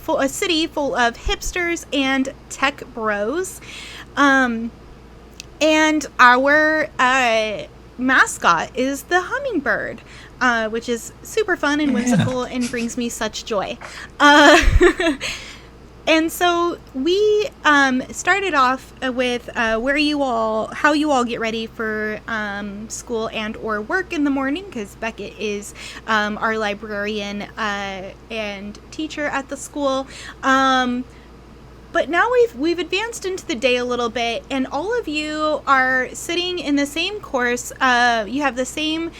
a city full of hipsters and tech bros. And our mascot is the hummingbird, which is super fun and whimsical and brings me such joy. And so we started off with how you all get ready for school and or work in the morning, because Beckett is our librarian and teacher at the school. But now we've advanced into the day a little bit, and all of you are sitting in the same course. You have the same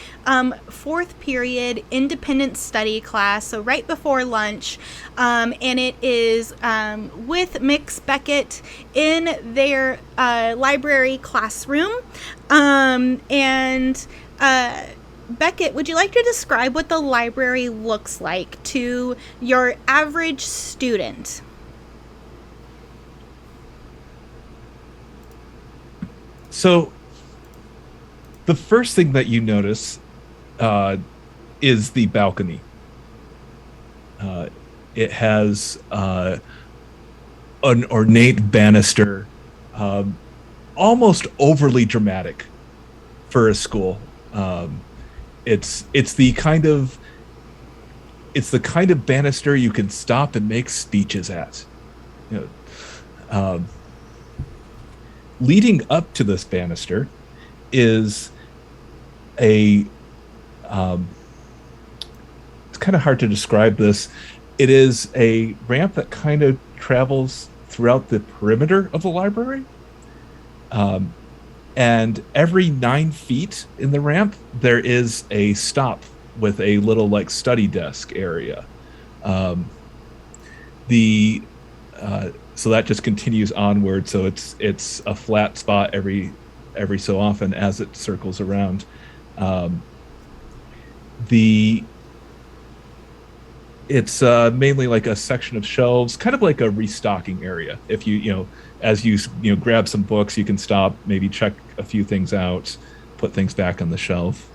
fourth period independent study class, so right before lunch, and it is with Mix Beckett in their library classroom. Beckett, would you like to describe what the library looks like to your average student? So the first thing that you notice is the balcony. It has an ornate banister, almost overly dramatic for a school. It's the kind of banister you can stop and make speeches at. Leading up to this banister is it's kind of hard to describe this. It is a ramp that kind of travels throughout the perimeter of the library. And every 9 feet in the ramp, there is a stop with a little study desk area. So that just continues onward. So it's a flat spot every so often as it circles around. It's mainly a section of shelves, kind of like a restocking area. If as you grab some books, you can stop, maybe check a few things out, put things back on the shelf.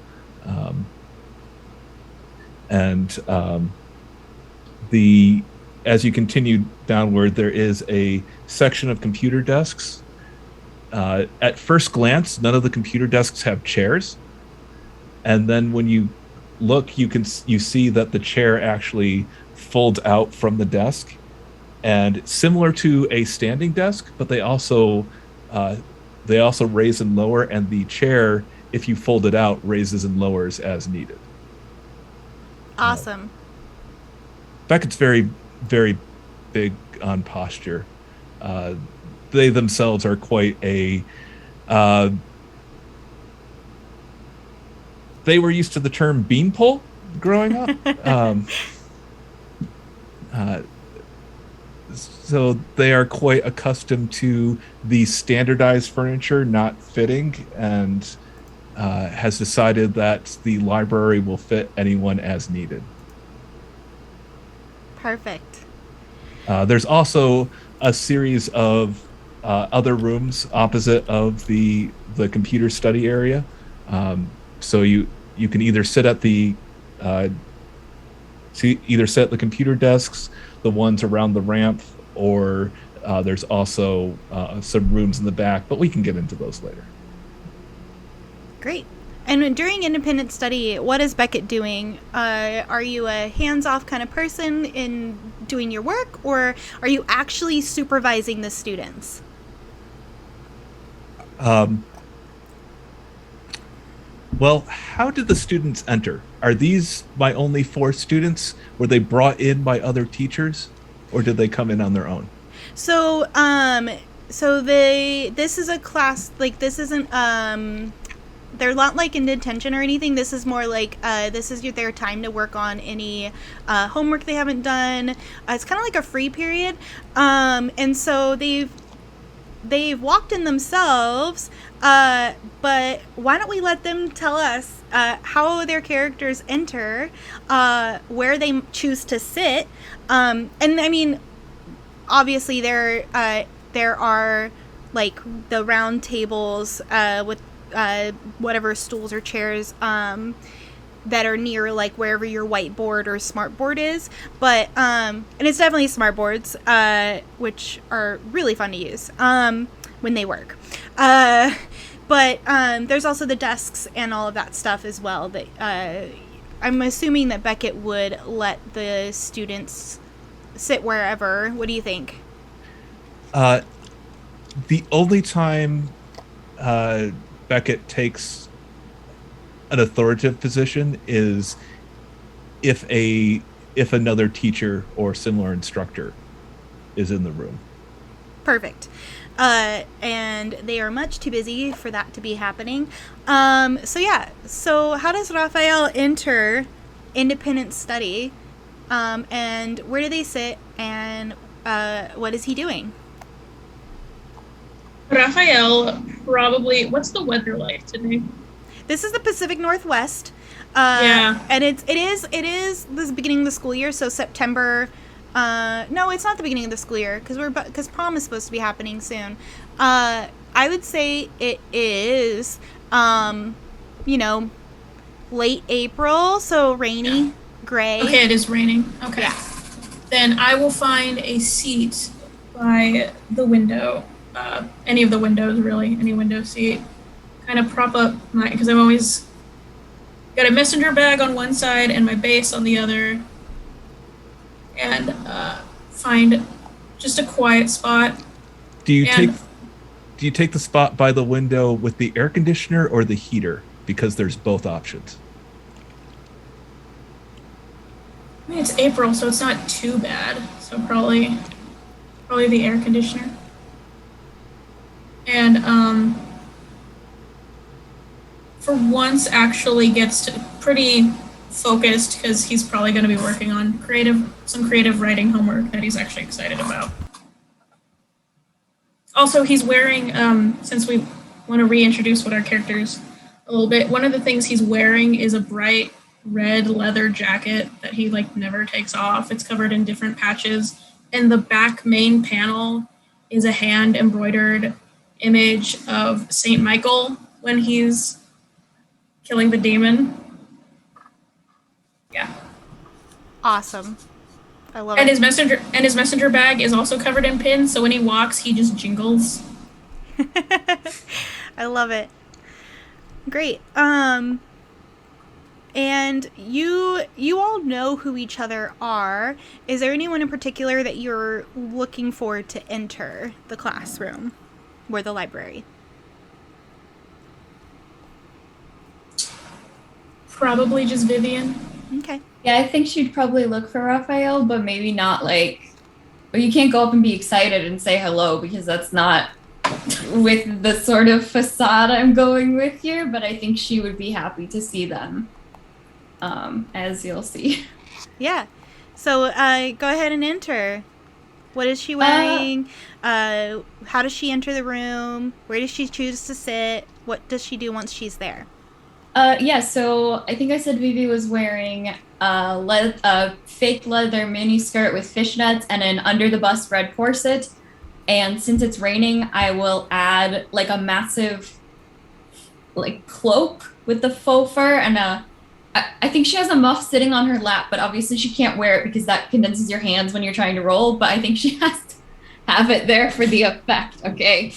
As you continue downward, there is a section of computer desks. At first glance, none of the computer desks have chairs. And then when you look, you see that the chair actually folds out from the desk. And similar to a standing desk, but they also raise and lower, and the chair, if you fold it out, raises and lowers as needed. Awesome. Beckett's very, very big on posture. They themselves are quite a... they were used to the term beanpole growing up. So they are quite accustomed to the standardized furniture not fitting, and has decided that the library will fit anyone as needed. Perfect. There's also a series of other rooms opposite of the computer study area. So you can either sit at the computer desks, the ones around the ramp, or there's also some rooms in the back, but we can get into those later. Great. And during independent study, what is Beckett doing? Are you a hands-off kind of person in doing your work, or are you actually supervising the students? Well, how did the students enter? Are these my only 4 students? Were they brought in by other teachers, or did they come in on their own? So, this is a class, this isn't, they're not in detention or anything. This is more this is their time to work on any homework they haven't done. It's kind of like a free period. And so they've walked in themselves, but why don't we let them tell us how their characters enter, where they choose to sit. And I mean, obviously there are the round tables with whatever stools or chairs that are near like wherever your whiteboard or smartboard is. But and it's definitely smartboards, which are really fun to use when they work. But there's also the desks and all of that stuff as well. That I'm assuming that Beckett would let the students sit wherever. What do you think? The only time Beckett takes an authoritative position is if another teacher or similar instructor is in the room. Perfect. And they are much too busy for that to be happening. So how does Raphael enter independent study? And where do they sit? And what is he doing? Raphael probably. What's the weather like today? This is the Pacific Northwest. Yeah. And it is the beginning of the school year, so September. No, it's not the beginning of the school year because prom is supposed to be happening soon. I would say it is, late April, so rainy, gray. Okay, it is raining. Okay. Yeah. Then I will find a seat by the window. Any of the windows, really, any window seat. Kind of prop up because I've always got a messenger bag on one side and my base on the other. And find just a quiet spot. Do you take the spot by the window with the air conditioner or the heater? Because there's both options. I mean, it's April, so it's not too bad. So probably the air conditioner. And for once actually gets to pretty focused because he's probably going to be working on some creative writing homework that he's actually excited about. Also, he's wearing, since we want to reintroduce what our characters a little bit, one of the things he's wearing is a bright red leather jacket that he never takes off. It's covered in different patches. And the back main panel is a hand embroidered image of Saint Michael when he's killing the demon. Yeah. Awesome. I love and it. His messenger bag is also covered in pins, so when he walks, he just jingles. I love it. Great. And you all know who each other are. Is there anyone in particular that you're looking forward to enter the classroom or the library? Probably just Vivian. Okay. Yeah, I think she'd probably look for Raphael, but maybe not you can't go up and be excited and say hello because that's not with the sort of facade I'm going with here, but I think she would be happy to see them, as you'll see. Yeah. So go ahead and enter. What is she wearing? How does she enter the room? Where does she choose to sit? What does she do once she's there? So I think I said Vivi was wearing a fake leather mini skirt with fishnets and an under the bust red corset. And since it's raining, I will add a massive cloak with the faux fur and I think she has a muff sitting on her lap, but obviously she can't wear it because that condenses your hands when you're trying to roll. But I think she has to have it there for the effect. Okay.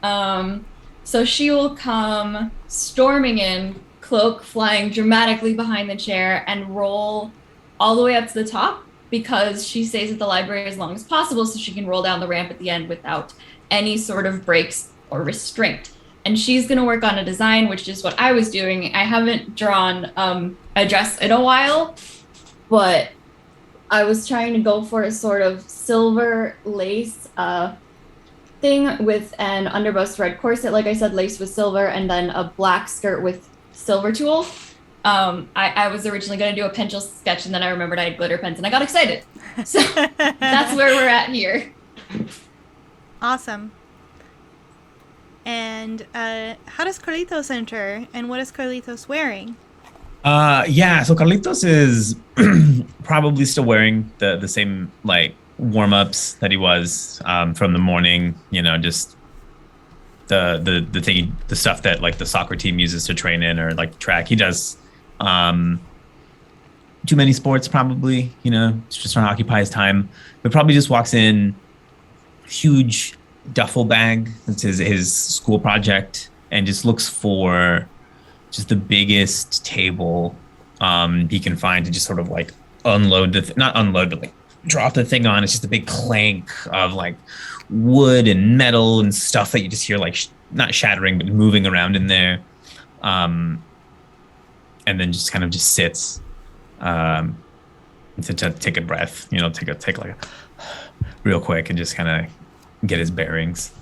So she will come storming in, cloak flying dramatically behind the chair, and roll all the way up to the top because she stays at the library as long as possible so she can roll down the ramp at the end without any sort of breaks or restraint. And she's going to work on a design, which is what I was doing. I haven't drawn a dress in a while, but I was trying to go for a sort of silver lace thing with an underbust red corset, like I said, laced with silver, and then a black skirt with silver tulle. I was originally going to do a pencil sketch, and then I remembered I had glitter pens, and I got excited. So that's where we're at here. Awesome. And how does Carlitos enter, and what is Carlitos wearing? So Carlitos is probably still wearing the same warm-ups that he was from the morning, just the thing, the stuff that the soccer team uses to train in or track. He does Too many sports, probably. It's just trying to occupy his time. But probably just walks in, huge duffel bag. That's his school project, and just looks for just the biggest table he can find to just sort of like unload not unload, but like drop the thing on. It's just a big clank of like wood and metal and stuff that you just hear like not shattering, but moving around in there. And then just kind of just sits to take a breath, take like a real quick and just kind of get his bearings.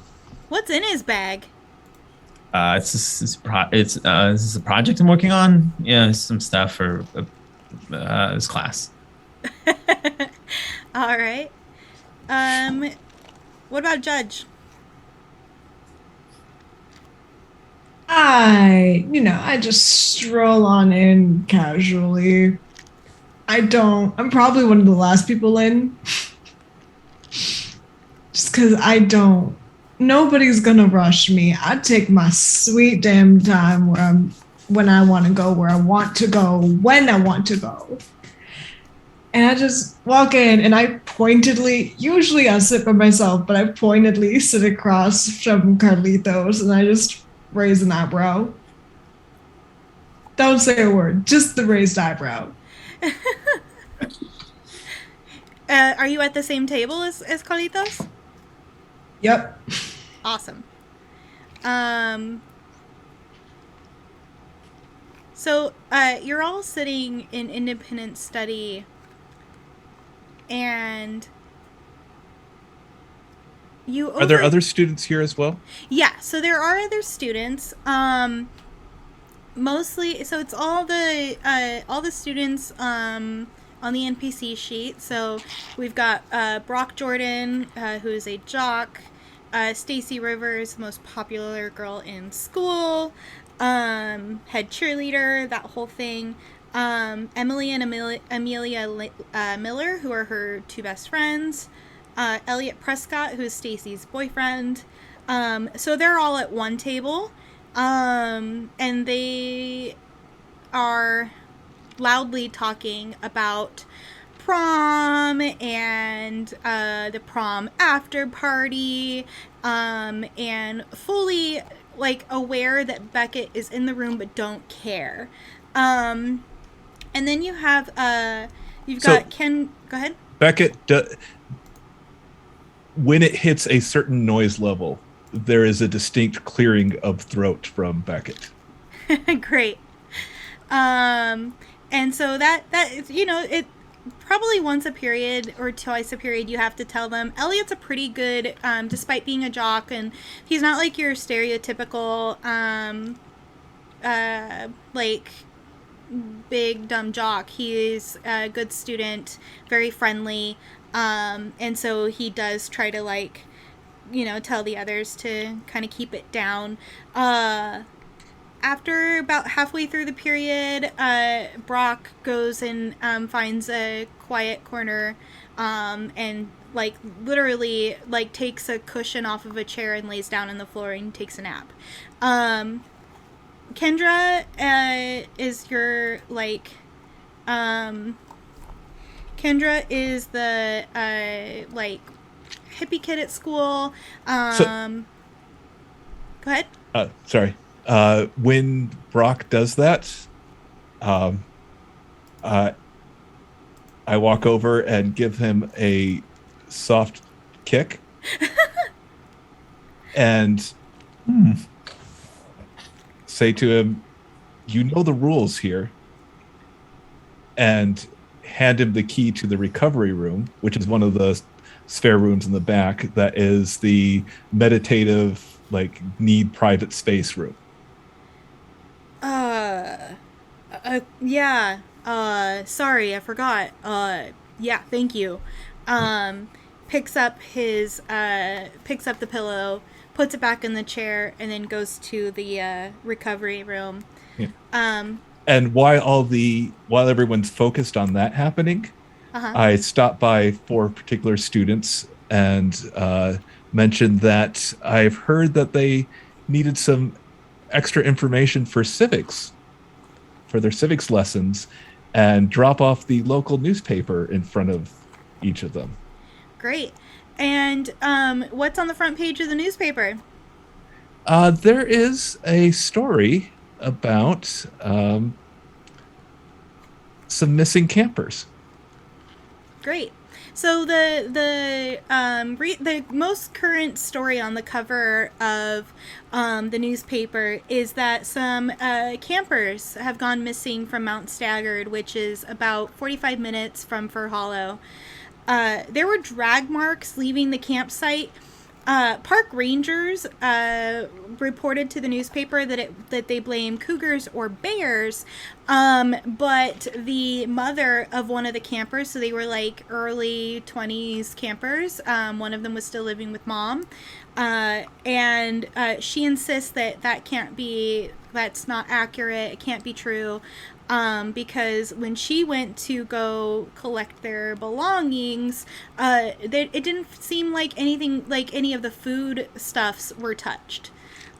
What's in his bag? This is a project I'm working on. Yeah, some stuff for this class. All right. What about Judge? I just stroll on in casually. I'm probably one of the last people in. Just because nobody's gonna rush me. I take my sweet damn time when I want to go, where I want to go, when I want to go. And I just walk in and I usually I sit by myself, but I pointedly sit across from Carlitos and I just raise an eyebrow. Don't say a word, just the raised eyebrow. Are you at the same table as Carlitos? Yep. Awesome. So you're all sitting in independent study, and Are there other students here as well? Yeah, so there are other students. Mostly, so it's all the students on the NPC sheet. So we've got Brock Jordan, who is a jock. Stacy Rivers, the most popular girl in school. Head cheerleader, that whole thing. Emily and Amelia Miller, who are her two best friends. Elliot Prescott, who is Stacy's boyfriend. So they're all at one table. And they are loudly talking about prom and the prom after party, and fully like aware that Beckett is in the room but don't care. And then you have Ken. Go ahead. Beckett, when it hits a certain noise level, there is a distinct clearing of throat from Beckett. Great. And so that is, it probably once a period or twice a period you have to tell them. Elliot's a pretty good, despite being a jock, and he's not like your stereotypical like big dumb jock. He is a good student, very friendly, and so he does try to tell the others to kind of keep it down. After about halfway through the period, Brock goes and finds a quiet corner, and literally takes a cushion off of a chair and lays down on the floor and takes a nap. Kendra is your Kendra is the hippie kid at school. Go ahead. Sorry. When Brock does that, I walk over and give him a soft kick and say to him, "You know the rules here," and hand him the key to the recovery room, which is one of the spare rooms in the back that is the meditative, need private space room. Yeah. Sorry, I forgot. Yeah, thank you. Picks up the pillow, puts it back in the chair, and then goes to the recovery room. Yeah. And while everyone's focused on that happening, I stopped by 4 particular students and mentioned that I've heard that they needed some extra information for civics for their civics lessons and drop off the local newspaper in front of each of them. Great. And what's on the front page of the newspaper? There is a story about some missing campers. Great. So the most current story on the cover of the newspaper is that some campers have gone missing from Mount Staggard, which is about 45 minutes from Fur Hollow. There were drag marks leaving the campsite. Park rangers reported to the newspaper that they blame cougars or bears, but the mother of one of the campers, so they were like early 20s campers, one of them was still living with mom, and she insists that that's not accurate, it can't be true. Because when she went to go collect their belongings, it didn't seem like any of the food stuffs were touched.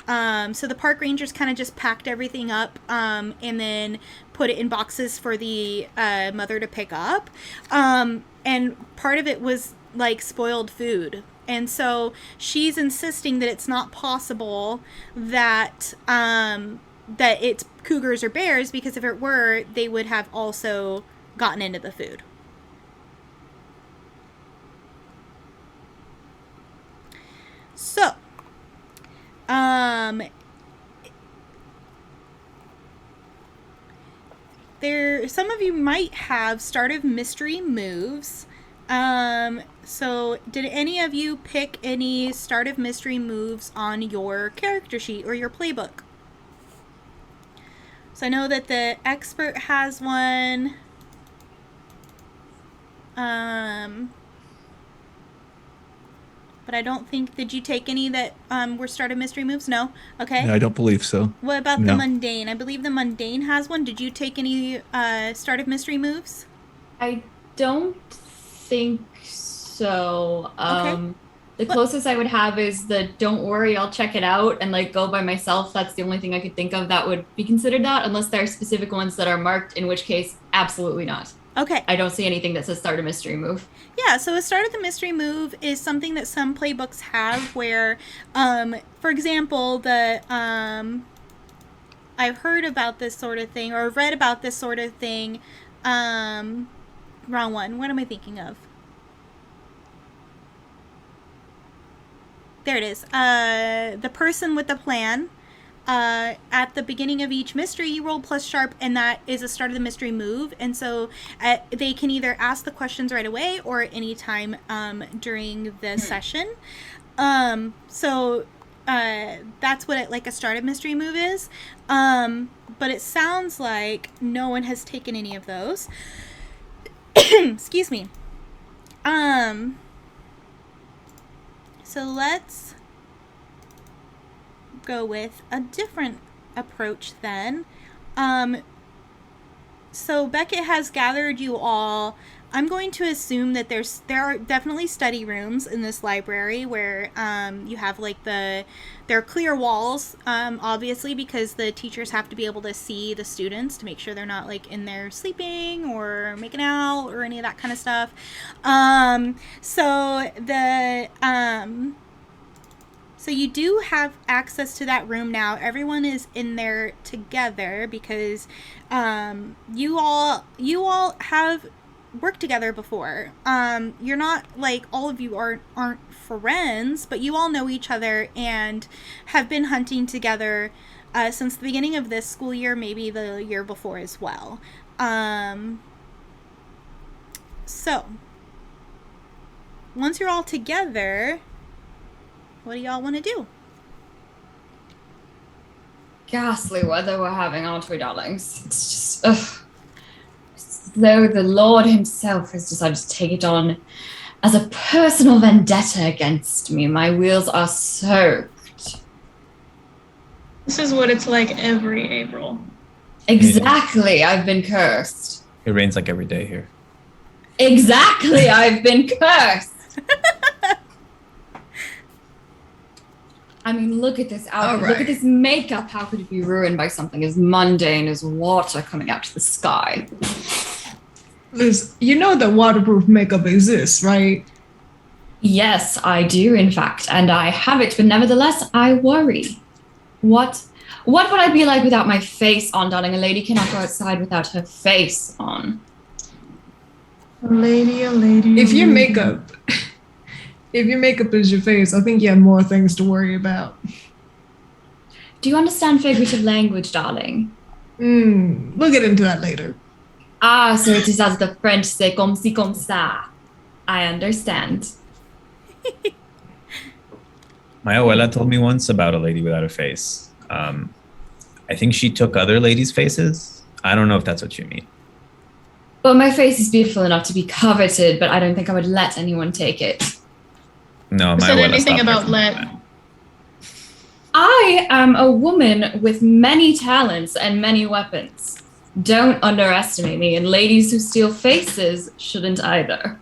So the park rangers kind of just packed everything up and then put it in boxes for the mother to pick up. And part of it was like spoiled food. And so she's insisting that it's not possible that it's cougars or bears, because if it were, they would have also gotten into the food. So, some of you might have Start of Mystery moves. So did any of you pick any Start of Mystery moves on your character sheet or your playbook? So I know that the expert has one. But I don't think, did you take any that were Start of Mystery moves? No? Okay. No, I don't believe so. What about No. the Mundane? I believe the Mundane has one. Did you take any Start of Mystery moves? I don't think so. Okay. The closest I would have is the "Don't worry, I'll check it out" and like go by myself. That's the only thing I could think of that would be considered that, unless there are specific ones that are marked, in which case, absolutely not. Okay. I don't see anything that says Start a Mystery move. Yeah, so a Start of the Mystery move is something that some playbooks have where, for example, I've heard about this sort of thing, or read about this sort of thing, wrong one. What am I thinking of? There it is. The Person with the Plan. At the beginning of each mystery, you roll plus sharp, and that is a Start of the Mystery move. And so they can either ask the questions right away or at any time during the session. So that's what a Start of Mystery move is. But it sounds like no one has taken any of those. Excuse me. So let's go with a different approach then. So Beckett has gathered you all. I'm going to assume that there are definitely study rooms in this library where you have there are clear walls, obviously, because the teachers have to be able to see the students to make sure they're not in there sleeping or making out or any of that kind of stuff. So you do have access to that room now. Everyone is in there together because you all have worked together before. You're not all of you aren't friends, but you all know each other and have been hunting together since the beginning of this school year, maybe the year before as well. So once you're all together, what do y'all want to do? Ghastly weather we're having, aren't we, darlings? It's just, ugh. As though the Lord himself has decided to take it on as a personal vendetta against me. My wheels are soaked. This is what it's like every April. Exactly, I've been cursed. It rains like every day here. Exactly, I've been cursed. I mean, look at this outfit. All Look at right. this makeup. How could it be ruined by something as mundane as water coming out of the sky? Liz, you know that waterproof makeup exists, right? Yes, I do, in fact, and I have it, but nevertheless, I worry. What would I be like without my face on, darling? A lady cannot go outside without her face on. A lady. If your makeup is your face, I think you have more things to worry about. Do you understand figurative language, darling? We'll get into that later. Ah, so it is as the French say, comme ci, comme ça. I understand. My abuela told me once about a lady without a face. I think she took other ladies' faces. I don't know if that's what you mean. Well, my face is beautiful enough to be coveted, but I don't think I would let anyone take it. No, my Said abuela anything stopped about her from let. doing that. I am a woman with many talents and many weapons. Don't underestimate me, and ladies who steal faces shouldn't either.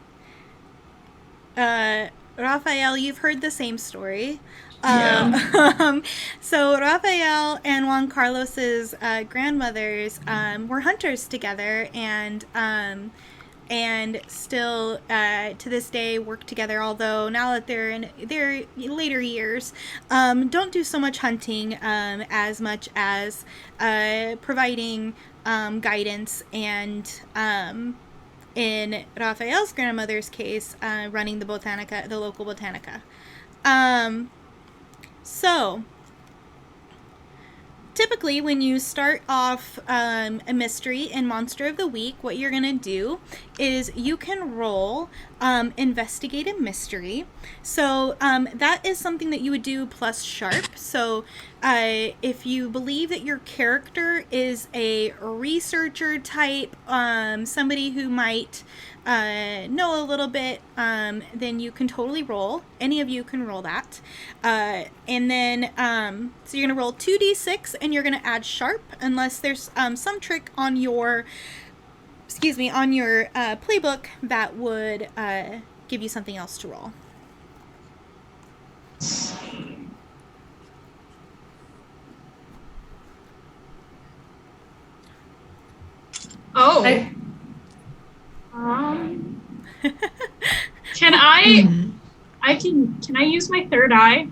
Raphael, you've heard the same story. Yeah. So Raphael and Juan Carlos's grandmothers were hunters together, and still to this day work together. Although now that they're in their later years, don't do so much hunting as much as providing guidance and. In Raphael's grandmother's case, running the Botanica, the local Botanica. So, typically when you start off a mystery in Monster of the Week, what you're going to do is you can roll Investigate a Mystery. So that is something that you would do plus Sharp. So if you believe that your character is a researcher type, somebody who might know a little bit, then you can totally roll. Any of you can roll that. And then, so you're going to roll 2d6 and you're going to add Sharp unless there's some trick on your, on your playbook that would give you something else to roll. Oh. Can I use my third eye?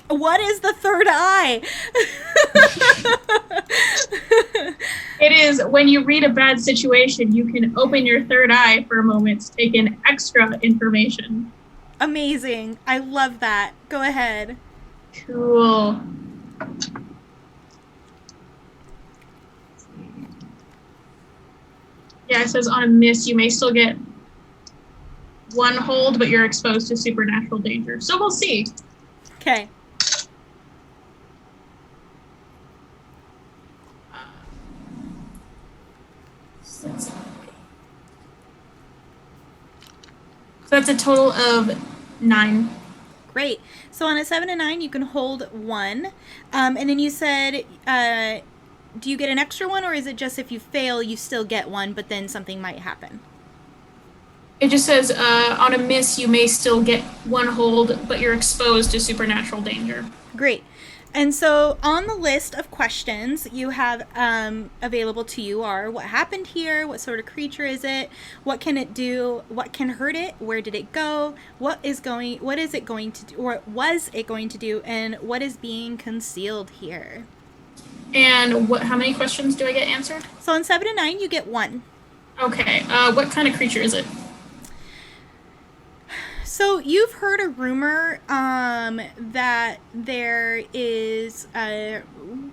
What is the third eye? It is when you read a bad situation, you can open your third eye for a moment to take in extra information. Amazing. I love that. Go ahead. Cool. Yeah, it says on a miss, you may still get one hold, but you're exposed to supernatural danger. So we'll see. Okay. So that's a total of 9. Great. So on a 7 and 9, you can hold 1. And then you said, do you get an extra one, or is it just if you fail, you still get 1, but then something might happen? It just says on a miss, you may still get 1 hold, but you're exposed to supernatural danger. Great. And so on the list of questions you have available to you are: what happened here? What sort of creature is it? What can it do? What can hurt it? Where did it go? What is it going to do, or was it going to do? And what is being concealed here? And how many questions do I get answered? So on 7 and 9, you get 1. Okay. What kind of creature is it? So you've heard a rumor that there is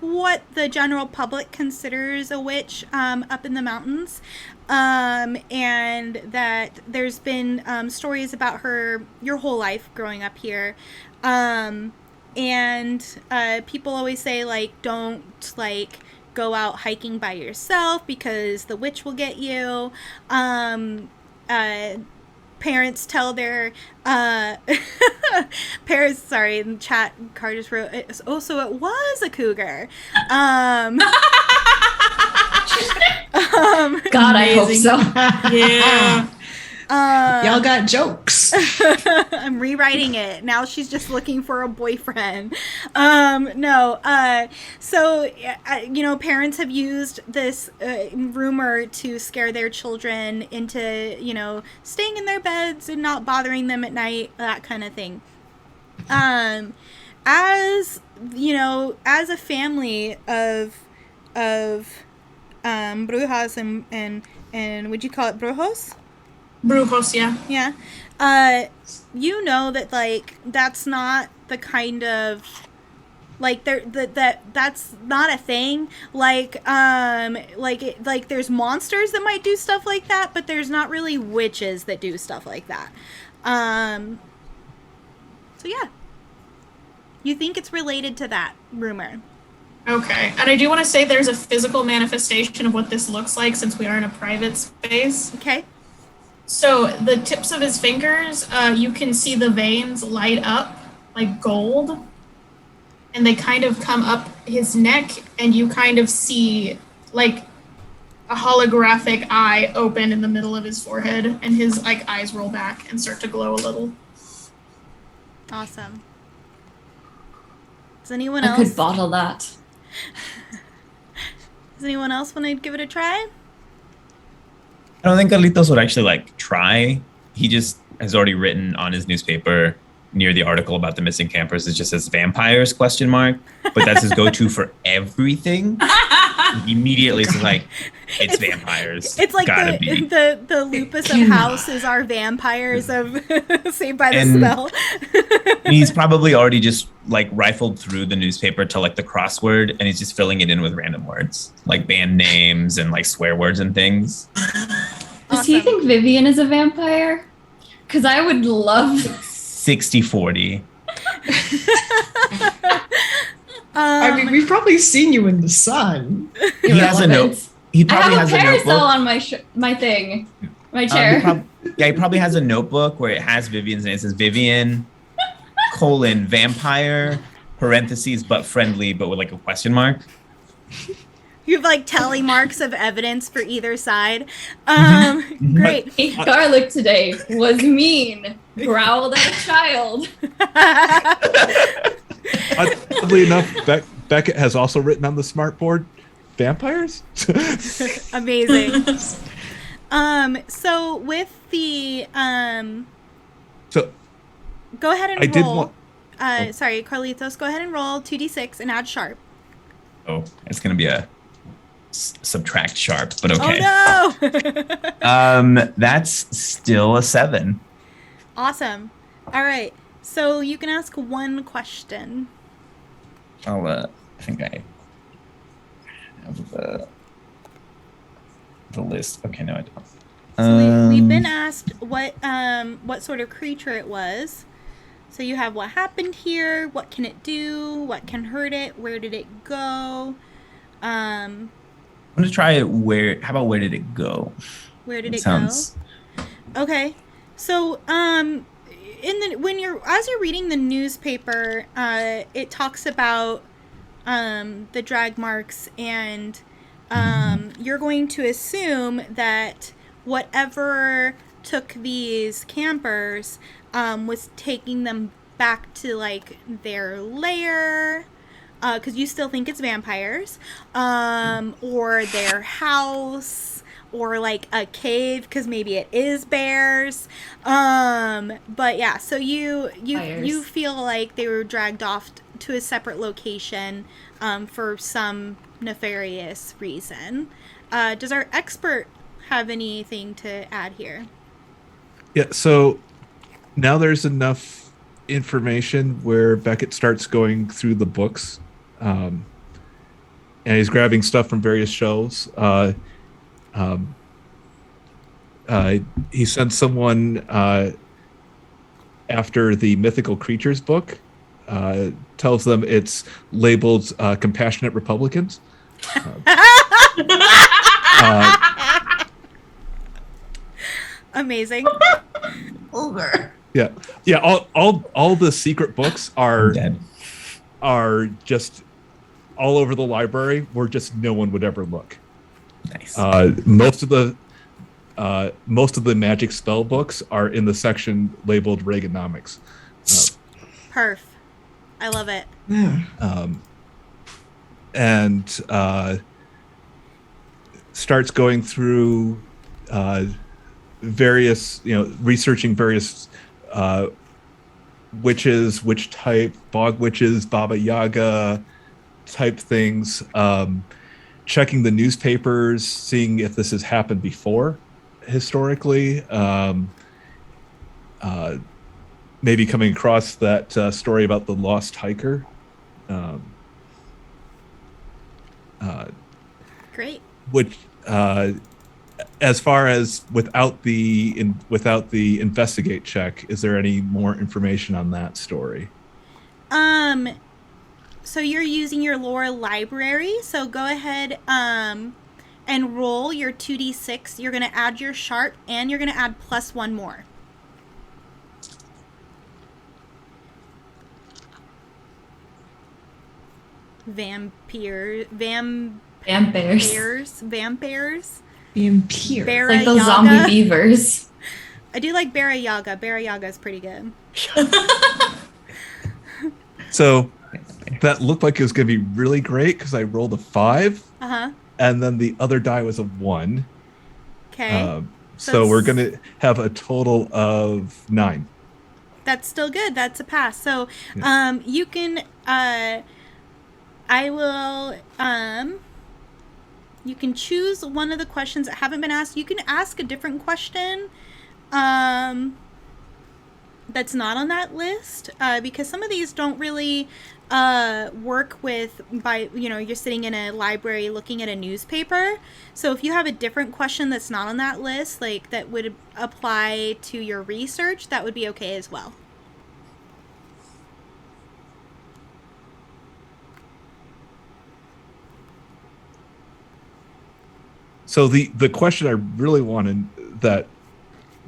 what the general public considers a witch up in the mountains, and that there's been stories about her your whole life growing up here, and people always say, like, don't go out hiking by yourself because the witch will get you. Parents tell their parents, sorry, in the chat, Car just wrote, so it was a cougar. God, I hope so. Yeah. Y'all got jokes. I'm rewriting it. Now she's just looking for a boyfriend. No. So, parents have used this rumor to scare their children into, staying in their beds and not bothering them at night, that kind of thing. As a family of brujas and would you call it brujos? Brujos, yeah. Yeah. That like that's not the kind of like that's not a thing. Like there's monsters that might do stuff like that, but there's not really witches that do stuff like that. So yeah. You think it's related to that rumor. Okay. And I do want to say there's a physical manifestation of what this looks like since we are in a private space. Okay. So the tips of his fingers, you can see the veins light up like gold. And they kind of come up his neck, and you kind of see like a holographic eye open in the middle of his forehead, and his like eyes roll back and start to glow a little. Awesome. Does anyone I else? could bottle that. Does anyone else want to give it a try? I don't think Carlitos would actually like try. He just has already written on his newspaper near the article about the missing campers. It just says vampires ? But that's his go-to for everything. Immediately it's like it's vampires. It's like Gotta be. the lupus of houses are vampires of Saved by the And- Smell. He's probably already just like rifled through the newspaper to like the crossword, and he's just filling it in with random words like band names and like swear words and things. Does he Awesome. think Vivian is a vampire? Because I would love 60-40. I mean, we've probably seen you in the sun. He has a note. irrelevance. He I probably have has a a carousel notebook. on my thing, my chair. He probably has a notebook where it has Vivian's name. It says Vivian, vampire, parentheses, but friendly, but with like a question mark. You have like tally marks of evidence for either side. Great. Ate garlic today, was mean, growled at a child. Oddly enough, Beckett has also written on the smart board vampires. Amazing. So with the So go ahead and I did roll. want. Sorry, Carlitos, go ahead and roll 2d6 and add sharp. Oh, it's gonna be a subtract sharp, but okay. Oh no! That's still a 7. Awesome. All right. So you can ask one question. I think I have the list. Okay, no, I don't. So we've been asked what sort of creature it was. So you have what happened here, what can it do, what can hurt it, where did it go, I'm gonna try it. How about where did it go? where did That it sounds- go? Okay. So as you're reading the newspaper, it talks about the drag marks, and you're going to assume that whatever took these campers was taking them back to like their lair, because you still think it's vampires, or their house, or like a cave, because maybe it is bears. But yeah, so you Fires. feel like they were dragged off to a separate location for some nefarious reason. Does our expert have anything to add here? Yeah, so now there's enough information where Beckett starts going through the books, and he's grabbing stuff from various shelves. He sent someone after the Mythical Creatures book, tells them it's labeled Compassionate Republicans. Amazing. Yeah, all the secret books I'm dead. are just all over the library where just no one would ever look. Nice. Most of the most of the magic spell books are in the section labeled Reaganomics. Perf. I love it. Yeah. And starts going through various, researching various witches, witch type, bog witches, Baba Yaga type things, checking the newspapers, seeing if this has happened before historically, maybe coming across that story about the lost hiker. Great. Which, as far as without the investigate check, is there any more information on that story? So you're using your lore library. So go ahead and roll your 2d6. You're going to add your sharp, and you're going to add +1 more. Vampires. Vampires. Bara Like those Yaga. zombie beavers. I do like Bara Yaga. Bara Yaga is pretty good. So that looked like it was going to be really great because I rolled a 5, and then the other die was a 1. Okay. So we're going to have a total of 9. That's still good. That's a pass. So, you can, you can choose one of the questions that haven't been asked. You can ask a different question, that's not on that list, because some of these don't really, work with you're sitting in a library looking at a newspaper. So if you have a different question that's not on that list, like that would apply to your research, that would be okay as well. So the question I really want to,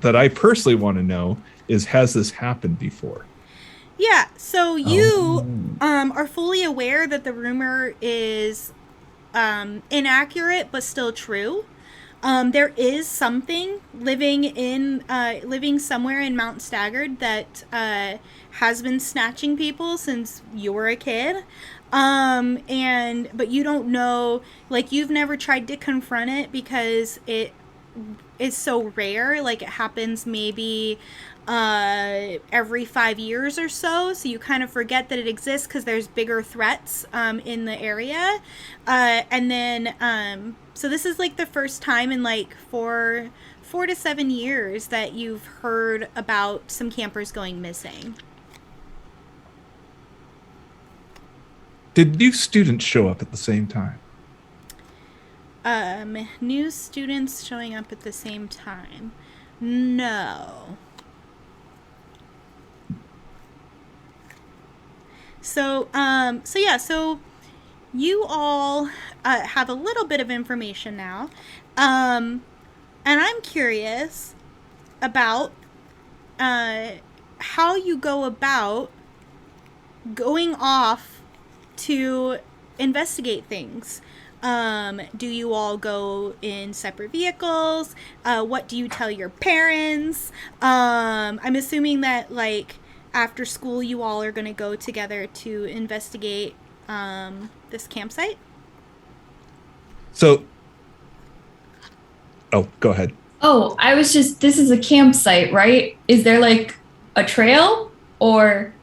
that I personally want to know is, has this happened before? Yeah, so you are fully aware that the rumor is inaccurate but still true. There is something living somewhere in Mount Staggard that has been snatching people since you were a kid. But you don't know, like, you've never tried to confront it because it is so rare. Like, it happens maybe every 5 years or so, so you kind of forget that it exists because there's bigger threats in the area. So this is like the first time in like 4 to 7 years that you've heard about some campers going missing. Did new students show up at the same time? New students showing up at the same time. No. So you all have a little bit of information now. And I'm curious about how you go about going off to investigate things. Do you all go in separate vehicles? What do you tell your parents? I'm assuming that, like, after school you all are going to go together to investigate this campsite. So, go ahead. Oh, this is a campsite, right? Is there like a trail, or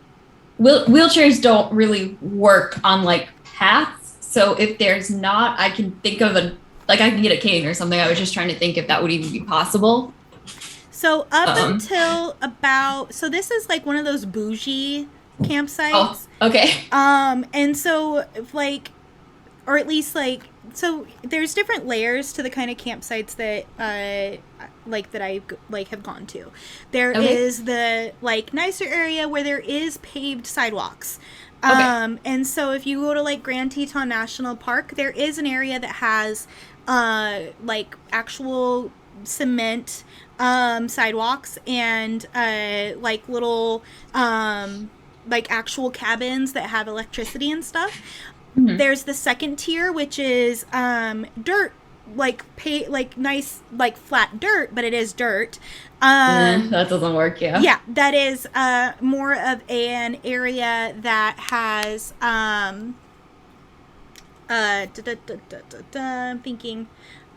wheelchairs don't really work on like paths? So if there's not, I can think of I can get a cane or something. I was just trying to think if that would even be possible. So until so this is like one of those bougie campsites. Oh, okay. And so or at least so there's different layers to the kind of campsites that I have gone to. There is the nicer area where there is paved sidewalks. Okay. And so if you go to Grand Teton National Park, there is an area that has actual cement sidewalks and little actual cabins that have electricity and stuff. Mm-hmm. There's the second tier, which is dirt nice like flat dirt, but it is dirt. That doesn't work. Yeah. Yeah, that is more of an area that has I'm thinking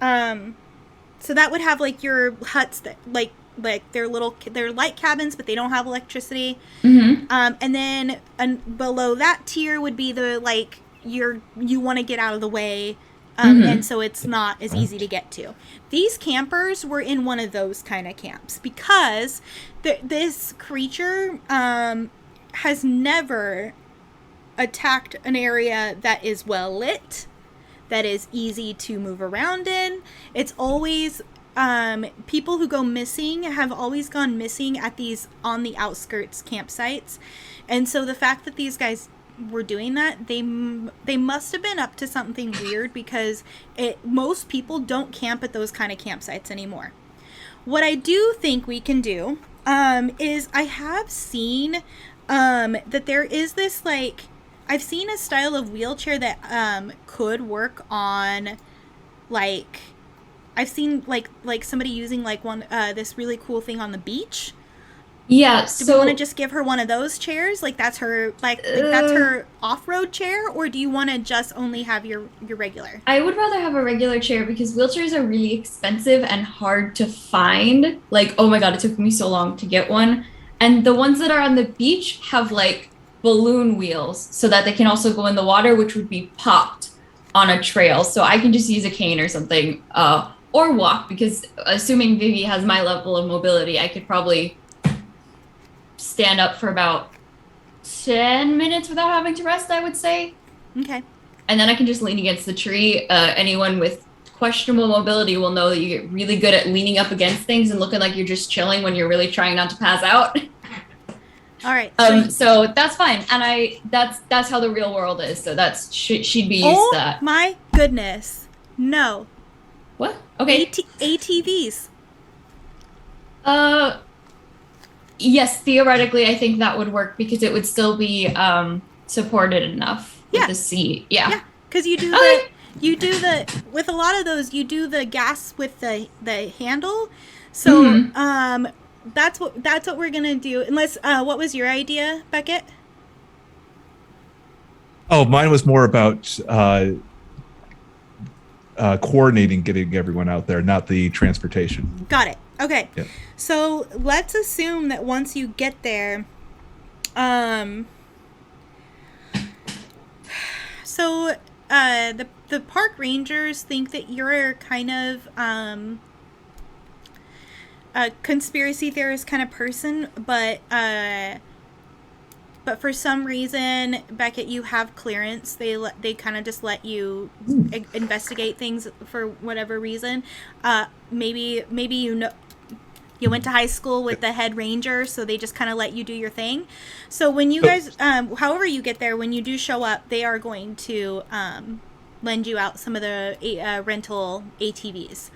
so that would have like your huts that like they're light cabins, but they don't have electricity. Mm-hmm. And then below that tier would be the like you want to get out of the way. And so it's not as easy to get to. These campers were in one of those kind of camps because this creature has never attacked an area that is well lit, that is easy to move around in. It's always people who go missing have always gone missing at these on the outskirts campsites, and so the fact that these guys were doing that, they must have been up to something weird because most people don't camp at those kind of campsites anymore. What I do think we can do is I have seen that there is this like I've seen a style of wheelchair that could work on like I've seen like somebody using like one this really cool thing on the beach. Yeah. Do we want to just give her one of those chairs? Like that's her that's her off-road chair, or do you want to just only have your regular? I would rather have a regular chair because wheelchairs are really expensive and hard to find. Like, oh my god, it took me so long to get one. And the ones that are on the beach have like balloon wheels so that they can also go in the water, which would be popped on a trail. So I can just use a cane or something, or walk, because assuming Vivi has my level of mobility, I could probably stand up for about 10 minutes without having to rest, I would say. Okay. And then I can just lean against the tree. Anyone with questionable mobility will know that you get really good at leaning up against things and looking like you're just chilling when you're really trying not to pass out. All right. So that's fine. And that's how the real world is. So that's she'd be used to that. Oh my goodness. No. What? Okay. ATVs. Yes, theoretically, I think that would work because it would still be supported enough with the seat. Yeah. Yeah, because you do with a lot of those, you do the gas with the handle. So that's what we're gonna do. Unless what was your idea, Beckett? Oh, mine was more about coordinating getting everyone out there, not the transportation. Got it. Okay. Yep. So let's assume that once you get there, so the park rangers think that you're kind of a conspiracy theorist kind of person, but for some reason, Beckett, you have clearance. They kind of just let you investigate things for whatever reason. Maybe you went to high school with the head ranger, so they just kind of let you do your thing. So when you guys, however you get there, when you do show up, they are going to lend you out some of the rental ATVs.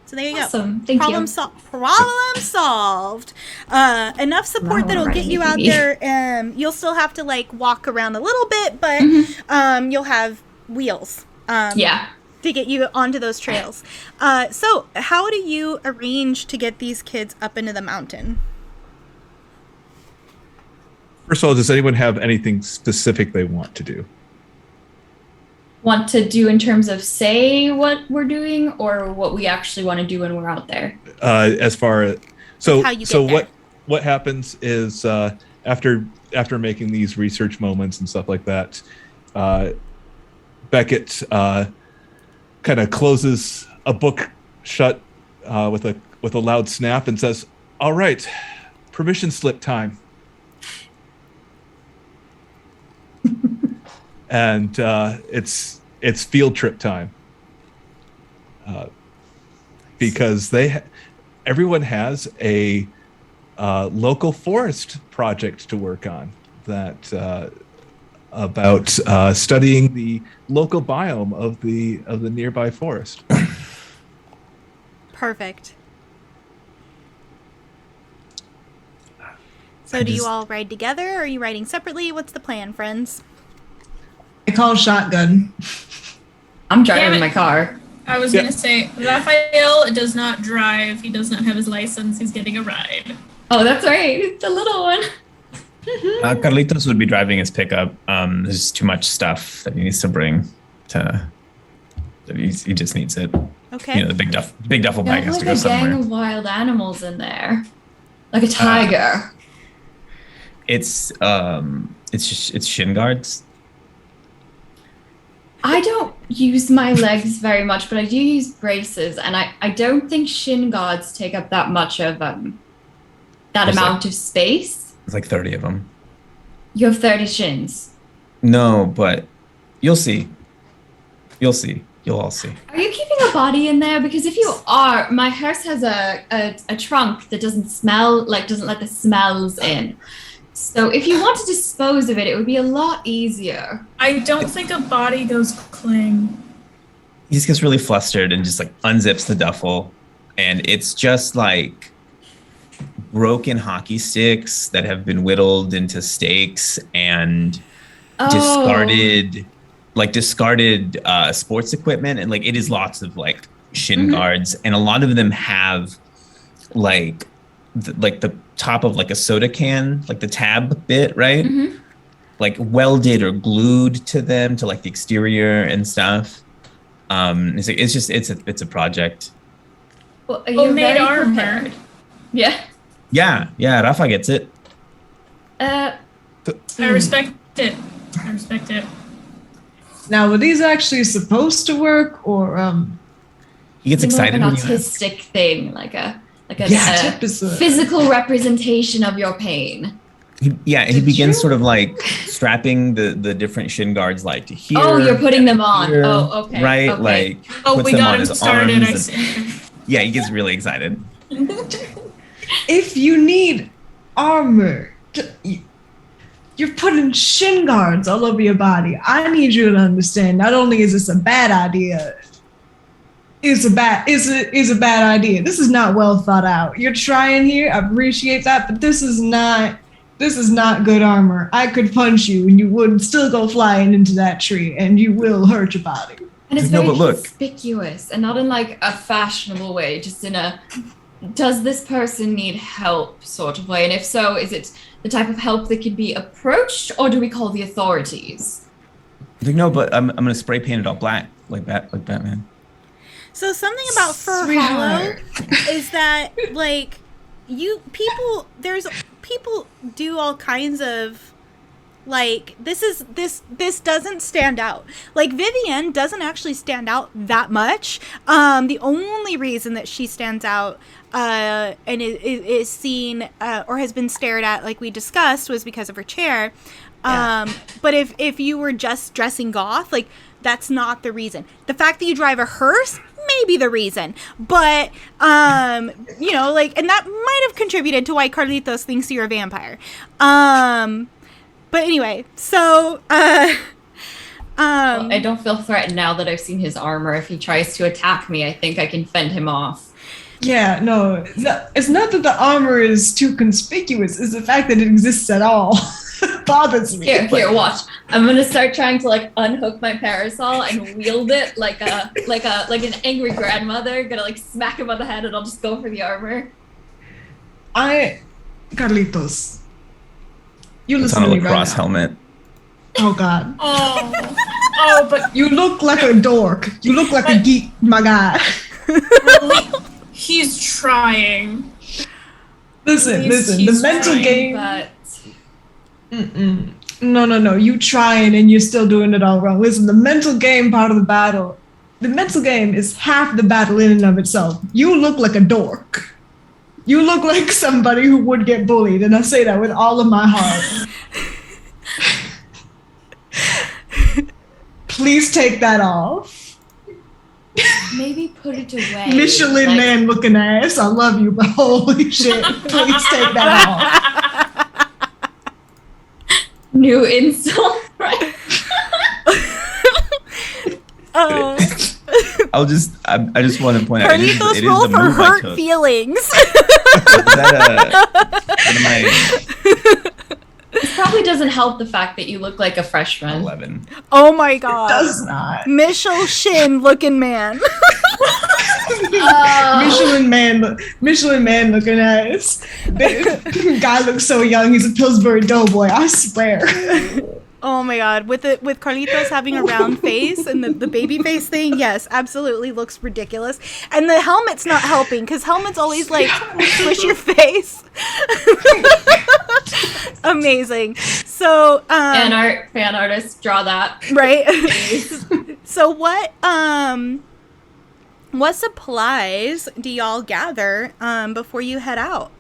So there you Awesome. go. Thank Problem solved. Enough support that'll get you out there. You'll still have to like walk around a little bit, but you'll have wheels. To get you onto those trails. So how do you arrange to get these kids up into the mountain? First of all, does anyone have anything specific they want to do? Want to do in terms of say what we're doing or what we actually want to do when we're out there? As far as so there. what happens is after making these research moments and stuff like that, Beckett kind of closes a book shut with a loud snap and says, "All right, permission slip time." And it's field trip time because everyone has a local forest project to work on that about studying the local biome of the nearby forest. Perfect. So do you all ride together? Or are you riding separately? What's the plan, friends? I call shotgun. I'm Damn driving it. my car. I was Yeah. gonna say Raphael does not drive. He does not have his license. He's getting a ride. Oh, that's right. The little one. Carlitos would be driving his pickup. There's too much stuff that he needs to bring to. He just needs it. Okay. You know, the big duffel bag Don't has to like go a gang somewhere. of wild animals in there, like a tiger. It's shin guards. I don't use my legs very much, but I do use braces, and I don't think shin guards take up that much of that What's amount of space. It's like 30 of them. You have 30 shins. No, but you'll see. You'll see. You'll all see. Are you keeping a body in there? Because if you are, my hearse has a trunk that doesn't smell, like doesn't let the smells in. So if you want to dispose of it, it would be a lot easier. I don't think a body goes cling. He just gets really flustered and just like unzips the duffel, and it's just like broken hockey sticks that have been whittled into stakes and discarded sports equipment, and like it is lots of like shin guards, and a lot of them have like the top of like a soda can, like the tab bit, right? Mhm. Like welded or glued to them to like the exterior and stuff. It's a project. Well, you're Homemade very armor. prepared. Yeah. Yeah, Rafa gets it. I respect it. I respect it. Now, were these actually supposed to work, or He gets It's more of excited an when you ask. autistic thing, like a Tip is physical representation of your pain. He Did begins you- sort of like strapping the different shin guards like to here. Oh, you're putting them on. here, Oh, okay. Right, okay. like Oh, puts we them got on him his started. arms I and- see. yeah, he gets really excited. if you need armor, you're putting shin guards all over your body. I need you to understand. Not only is this a bad idea, it's a bad idea. This is not well thought out. You're trying here. I appreciate that, but this is not good armor. I could punch you and you would still go flying into that tree and you will hurt your body. And it's No, very but look. conspicuous and not in like a fashionable way, just in a does this person need help sort of way? And if so, is it the type of help that could be approached, or do we call the authorities? Like, no, but I'm gonna spray paint it all black like Batman. So something about Fur Hollow Sweetheart. is that like people do all kinds of like this doesn't stand out. Like Vivienne doesn't actually stand out that much. The only reason that she stands out and is seen or has been stared at, like we discussed, was because of her chair. But if you were just dressing goth, like that's not the reason. The fact that you drive a hearse may be the reason, but you know, like, and that might have contributed to why Carlitos thinks you're a vampire. But anyway, so Well, I don't feel threatened now that I've seen his armor. If he tries to attack me, I think I can fend him off. Yeah, no, it's not that the armor is too conspicuous. It's the fact that it exists at all. Bothers me. Here, watch. I'm gonna start trying to like unhook my parasol and wield it like an angry grandmother. Gonna like smack him on the head, and I'll just go for the armor. Carlitos, you It's listen on to a me right lacrosse now. helmet. Oh God, Oh, but you look like a dork. You look like a geek, my guy. he's trying. Listen. He's The mental trying, game. But No. You trying and you're still doing it all wrong. Listen, the mental game part of the battle. The mental game is half the battle in and of itself. You look like a dork. You look like somebody who would get bullied, and I say that with all of my heart. Please take that off. maybe put it away. Michelin like, man looking ass. I love you, but holy shit. Please take that off. New insult, right? oh, I just want to point out it is Carlitos roll the for move I hurt took. feelings. Is that probably doesn't help the fact that you look like a freshman. 11. Oh my god. Does not. Mitchell Shin looking man. Michelin man looking ass. Guy looks so young. He's a Pillsbury Doughboy. I swear. Oh my god. With Carlitos having a round face and the baby face thing, yes, absolutely looks ridiculous. And the helmet's not helping because helmets always like squish your face. Amazing. So fan artists draw that. Right. So what supplies do y'all gather before you head out?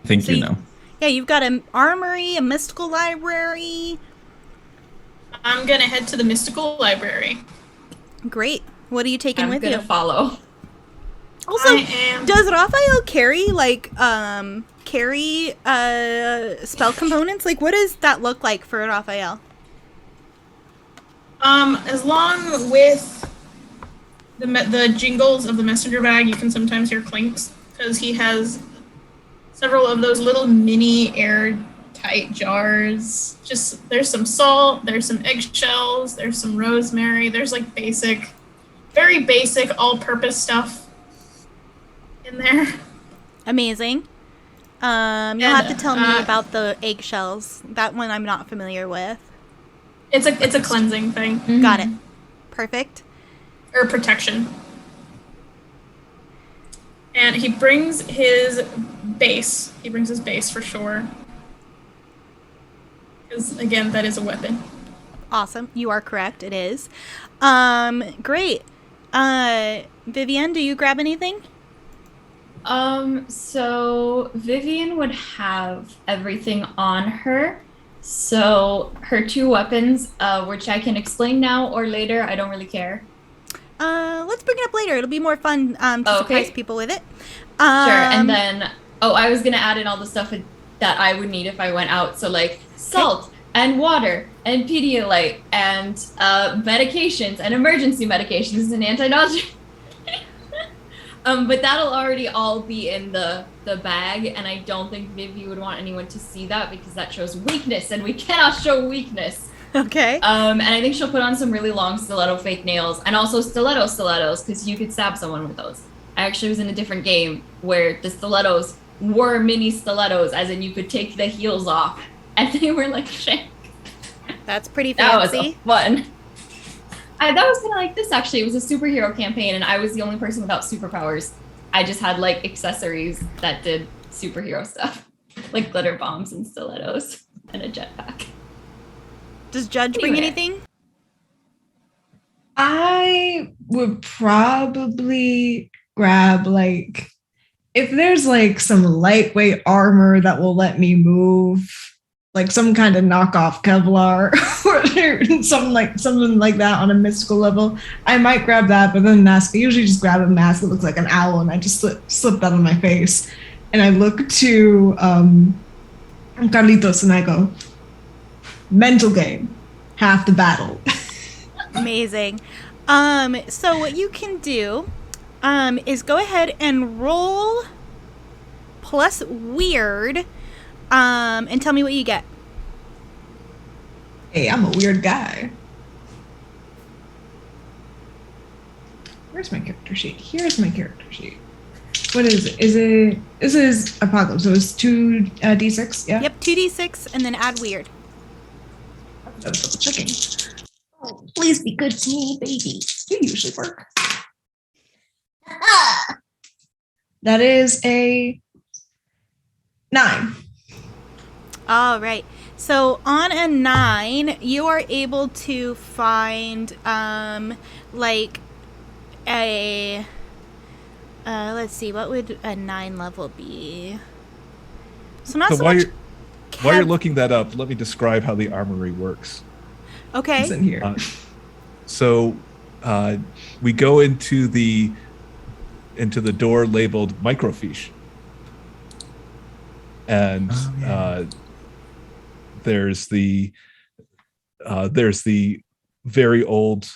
I think So you you- know. Yeah, you've got an armory, a mystical library. I'm gonna head to the mystical library. Great. What are you taking I'm with gonna you? follow. Also, I am. does Raphael carry spell components? Like, what does that look like for Raphael? As long with the jingles of the messenger bag, you can sometimes hear clinks because he has several of those little mini airtight jars. Just there's some salt, there's some eggshells, there's some rosemary, there's like very basic all-purpose stuff in there. Amazing. You'll And, have to tell me about the eggshells. That one I'm not familiar with. It's a cleansing thing Got it. Perfect. or protection. And he brings his base. He brings his base for sure. Because again, that is a weapon. Awesome. You are correct. It is. Great. Vivian, do you grab anything? So Vivian would have everything on her. So her two weapons, which I can explain now or later, I don't really care. Let's bring it up later. It'll be more fun to Okay. surprise people with it. Sure. And then, I was gonna add in all the stuff that I would need if I went out. So like salt and water and Pedialyte and medications and emergency medications and anti-nausea. But that'll already all be in the bag, and I don't think Vivi would want anyone to see that because that shows weakness, and we cannot show weakness. Okay. And I think she'll put on some really long stiletto fake nails, and also stilettos, because you could stab someone with those. I actually was in a different game where the stilettos were mini stilettos, as in you could take the heels off, and they were like shank. That's pretty That was fancy. fun. That was kind of like this, actually. It was a superhero campaign, and I was the only person without superpowers. I just had, like, accessories that did superhero stuff, like glitter bombs and stilettos and a jetpack. Does Judge bring Anyway. anything? I would probably grab like if there's like some lightweight armor that will let me move, like some kind of knockoff Kevlar or something like that on a mystical level. I might grab that, but then mask. I usually just grab a mask that looks like an owl, and I just slip that on my face, and I look to Carlitos and I go, "Mental game, half the battle." Amazing. So what you can do is go ahead and roll plus weird and tell me what you get. Hey, I'm a weird guy. Where's my character sheet? Here's my character sheet. What is it? This is Apocalypse, so it's 2d6, yeah? Yep, 2d6 and then add weird. I was double checking. Oh, please be good to me, baby. You usually work. That is a 9. All right. So on a 9, you are able to find like a let's see, what would a 9 level be? So not So so while much you're Kev- looking that up, let me describe how the armory works. Okay. It's in here. So we go into the door labeled microfiche, and there's the very old,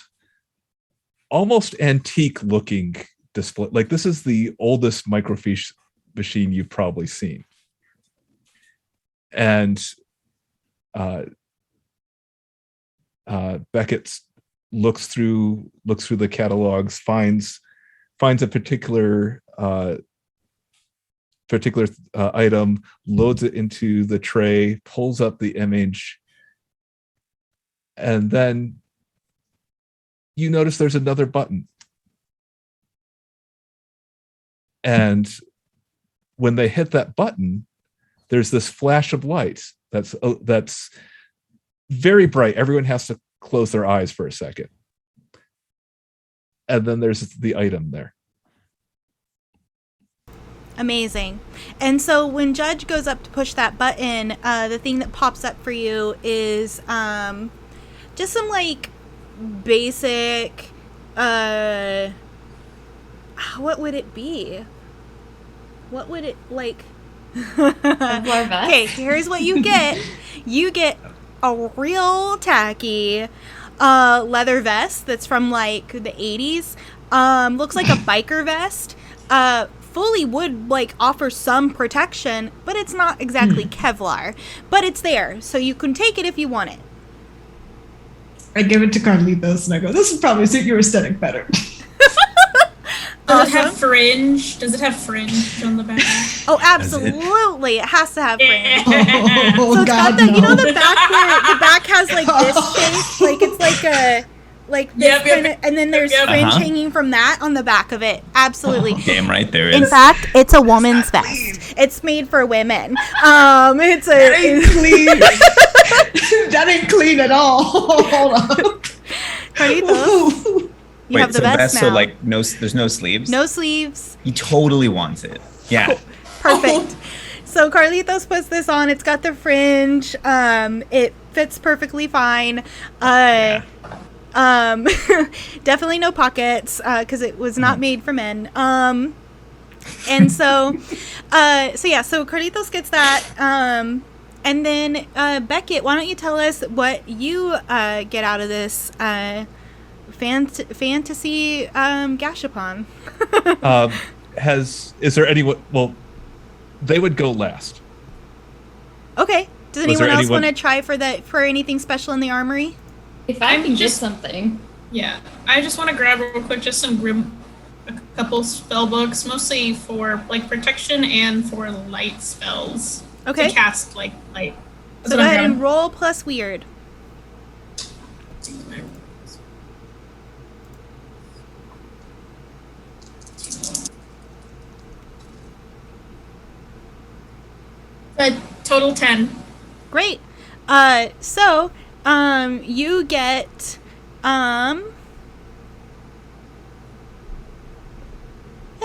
almost antique looking display. Like, this is the oldest microfiche machine you've probably seen, and uh, Beckett looks through the catalogs, finds a particular item, loads it into the tray, pulls up the image, and then you notice there's another button. And when they hit that button, there's this flash of light that's very bright. Everyone has to close their eyes for a second. And then there's the item there. Amazing. And so when Judge goes up to push that button, the thing that pops up for you is just some like basic what would it be? What would it like? Okay, here's what you get. You get a real tacky leather vest that's from like the 80s. Looks like a biker vest. Fully would like offer some protection, but it's not exactly Kevlar. But it's there, so you can take it if you want it. I give it to Carlitos and I go, this would probably suit your aesthetic better. Does it have fringe? Does it have fringe on the back? Oh, absolutely. It has to have fringe. Oh, So it's God, got the, you know, no. the back where the back has like this shape, like it's like a, like this Yep, kind of, and then there's yep. fringe Uh-huh. hanging from that on the back of it. Absolutely. Damn right there In is. fact, it's a woman's vest. It's made for women. It's That ain't a clean. That ain't clean at all. Hold on. Carlitos, you Wait, have the so vest that's now. so like there's no sleeves. No sleeves. He totally wants it. Yeah. Perfect. So Carlitos puts this on. It's got the fringe. It fits perfectly fine. Definitely no pockets because it was not made for men. And so Carlitos gets that. And then Beckett, why don't you tell us what you get out of this fantasy gashapon? Is there anyone? Well, they would go last. Okay. Does Was there anyone else anyone- want to try for anything special in the armory? If I can just- get something. Yeah, I just want to grab real quick just a couple spell books, mostly for like protection and for light spells. Okay. To cast like light. That's So what go I'm ahead grabbing. and roll plus weird. Total 10. Great. So you get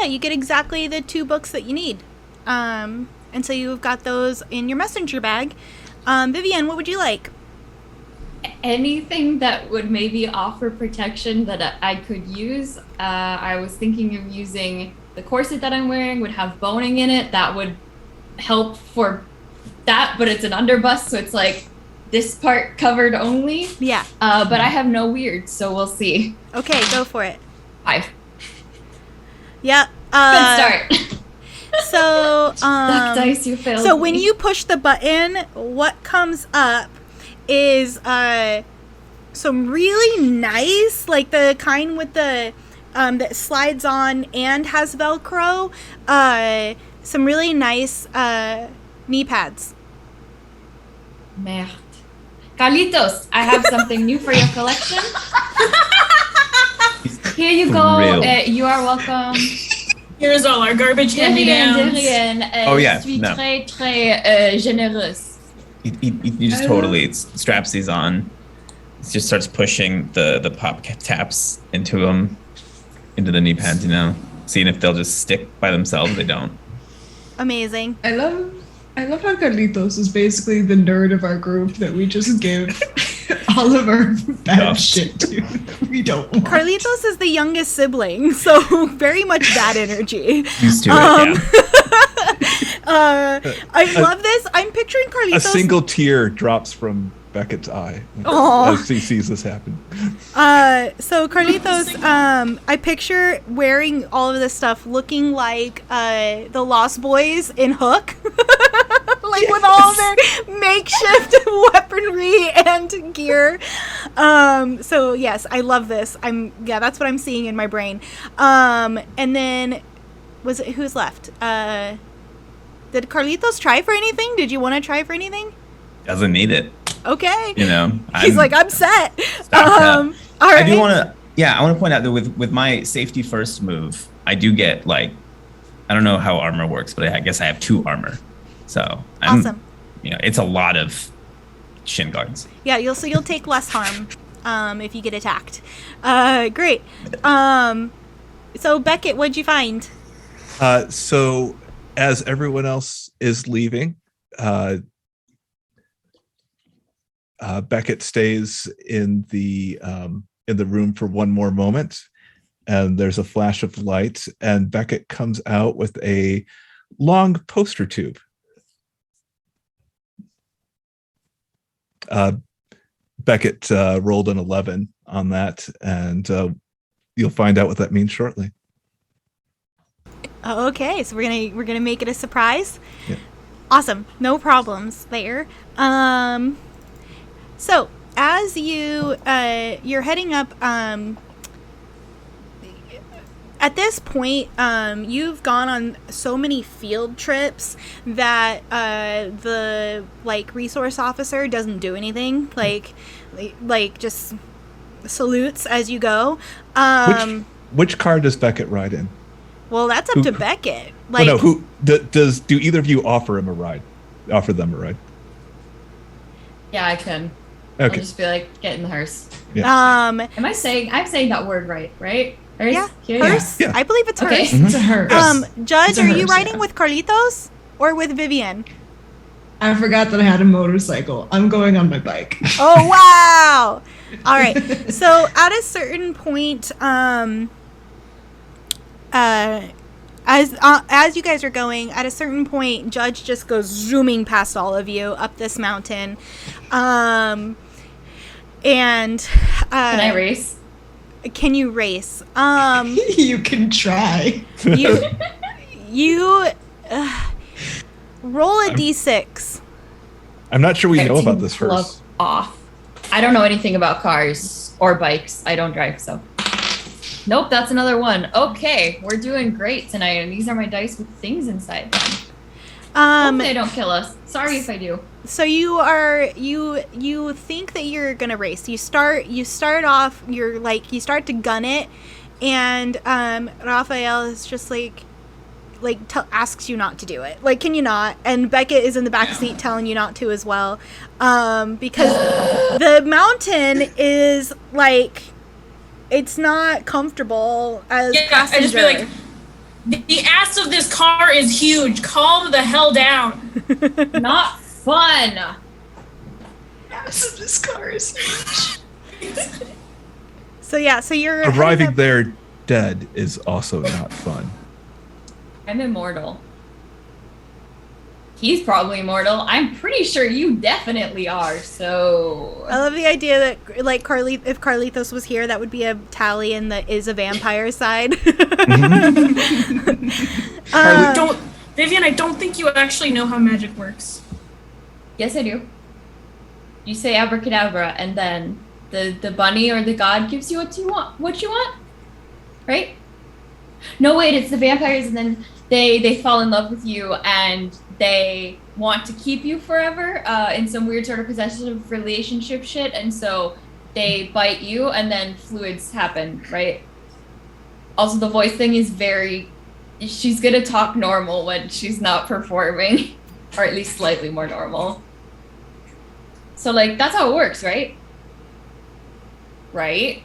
you get exactly the 2 books that you need. And so you've got those in your messenger bag. Vivian, what would you like? Anything that would maybe offer protection that I could use. I was thinking of using the corset that I'm wearing would have boning in it. That would help for that, but it's an underbust, so it's like this part covered only. Yeah. But I have no weird, so we'll see. Okay, go for it. 5. Yeah. Good start. So Suck dice, you failed. So when me. you push the button, what comes up is some really nice, like the kind with the that slides on and has Velcro, some really nice knee pads. Merde. Carlitos, I have something new for your collection. Here you go. Real. You are welcome. Here's all our garbage De rien, de hand-me-downs. rien. Oh, yeah, Je suis no. très, très généreuse. He just totally straps these on. He just starts pushing the pop taps into the knee pads, you know, seeing if they'll just stick by themselves. They don't. Amazing. I love how Carlitos is basically the nerd of our group that we just give all of our bad Yeah. shit to. That we don't want. Carlitos is the youngest sibling, so very much that energy. Used to it, yeah. I love this. I'm picturing A Carlitos. single tear drops from Beckett's eye Aw. as he sees this happen. So Carlitos, I picture wearing all of this stuff, looking like the Lost Boys in Hook, like with all their makeshift weaponry and gear. So yes, I love this. That's what I'm seeing in my brain. And then who's left? Did Carlitos try for anything? Did you want to try for anything? Doesn't need it. Okay. You know, He's like, I'm set. All right. I do want to, I want to point out that with my safety first move, I do get like, I don't know how armor works, but I guess I have 2 armor. So Awesome. You know, it's a lot of shin guards. Yeah, you'll take less harm if you get attacked. Great. So Beckett, what'd you find? So as everyone else is leaving, Beckett stays in the room for one more moment, and there's a flash of light, and Beckett comes out with a long poster tube. Beckett rolled an 11 on that, and you'll find out what that means shortly. Okay, so we're gonna make it a surprise. Yeah. Awesome, no problems there. So as you're heading up, at this point, you've gone on so many field trips that the resource officer doesn't do anything. Like just salutes as you go. Which car does Beckett ride in? Well, that's up to Beckett. Who do either of you offer him a ride? Offer them a ride? Yeah, I can. Okay. I'll just be like, get in the hearse. Yeah. I'm saying that word right? Hearse? Yeah, hearse. Yeah. I believe it's Okay. hearse. It's a hearse. Judge, It's a are you hearse, riding yeah. with Carlitos or with Vivian? I forgot that I had a motorcycle. I'm going on my bike. Oh wow! All right. So at a certain point, as you guys are going, at a certain point, Judge just goes zooming past all of you up this mountain, and Can I race? Can you race? You can try. You roll a d6. I'm not sure we know Okay, about this plug hearse. Off. I don't know anything about cars or bikes. I don't drive, so. Nope, that's another one. Okay, we're doing great tonight, and these are my dice with things inside them. Hopefully they don't kill us. Sorry if I do. So you think that you're gonna race. You start off. You start to gun it, and Raphael is just asks you not to do it. Like, can you not? And Beckett is in the back seat telling you not to as well, because the mountain is it's not comfortable as passenger. I just feel like the ass of this car is huge. Calm the hell down. Not fun. This car is So you're heading Arriving up- there dead is also not fun. I'm immortal. He's probably immortal. I'm pretty sure you definitely are, so... I love the idea that if Carlitos was here, that would be a tally in the is a vampire side. Vivian, I don't think you actually know how magic works. Yes, I do. You say abracadabra, and then the bunny or the god gives you what you want. Right? No, wait, it's the vampires, and then they fall in love with you, and they want to keep you forever in some weird sort of possessive relationship shit, and so they bite you, and then fluids happen, right? Also, the voice thing is she's gonna talk normal when she's not performing, or at least slightly more normal. So, that's how it works, right? Right?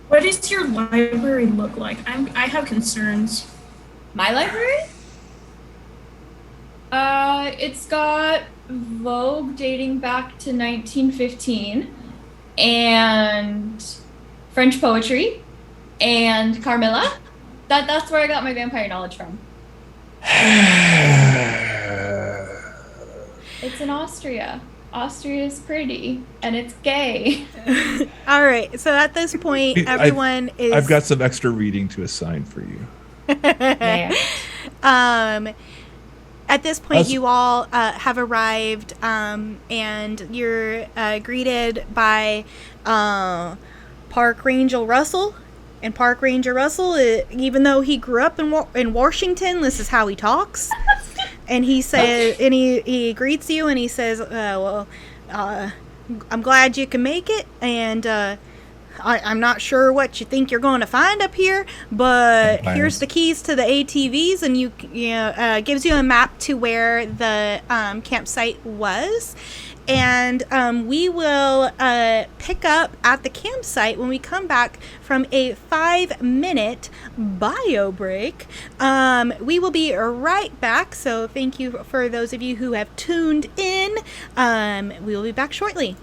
What does your library look like? I have concerns. My library? It's got Vogue dating back to 1915, and French poetry, and Carmilla. That's where I got my vampire knowledge from. It's in Austria. Austria is pretty, and it's gay. All right. So at this point, everyone is. I've got some extra reading to assign for you. Yeah. At this point, Us- you all have arrived, and you're greeted by Park Ranger Russell. And Park Ranger Russell, even though he grew up in Washington, this is how he talks. And he says, and he greets you, and he says, I'm glad you can make it, and I'm not sure what you think you're going to find up here, but here's the keys to the ATVs, and gives you a map to where the campsite was. And we will pick up at the campsite when we come back from a 5-minute bio break. We will be right back, so thank you for those of you who have tuned in. We will be back shortly.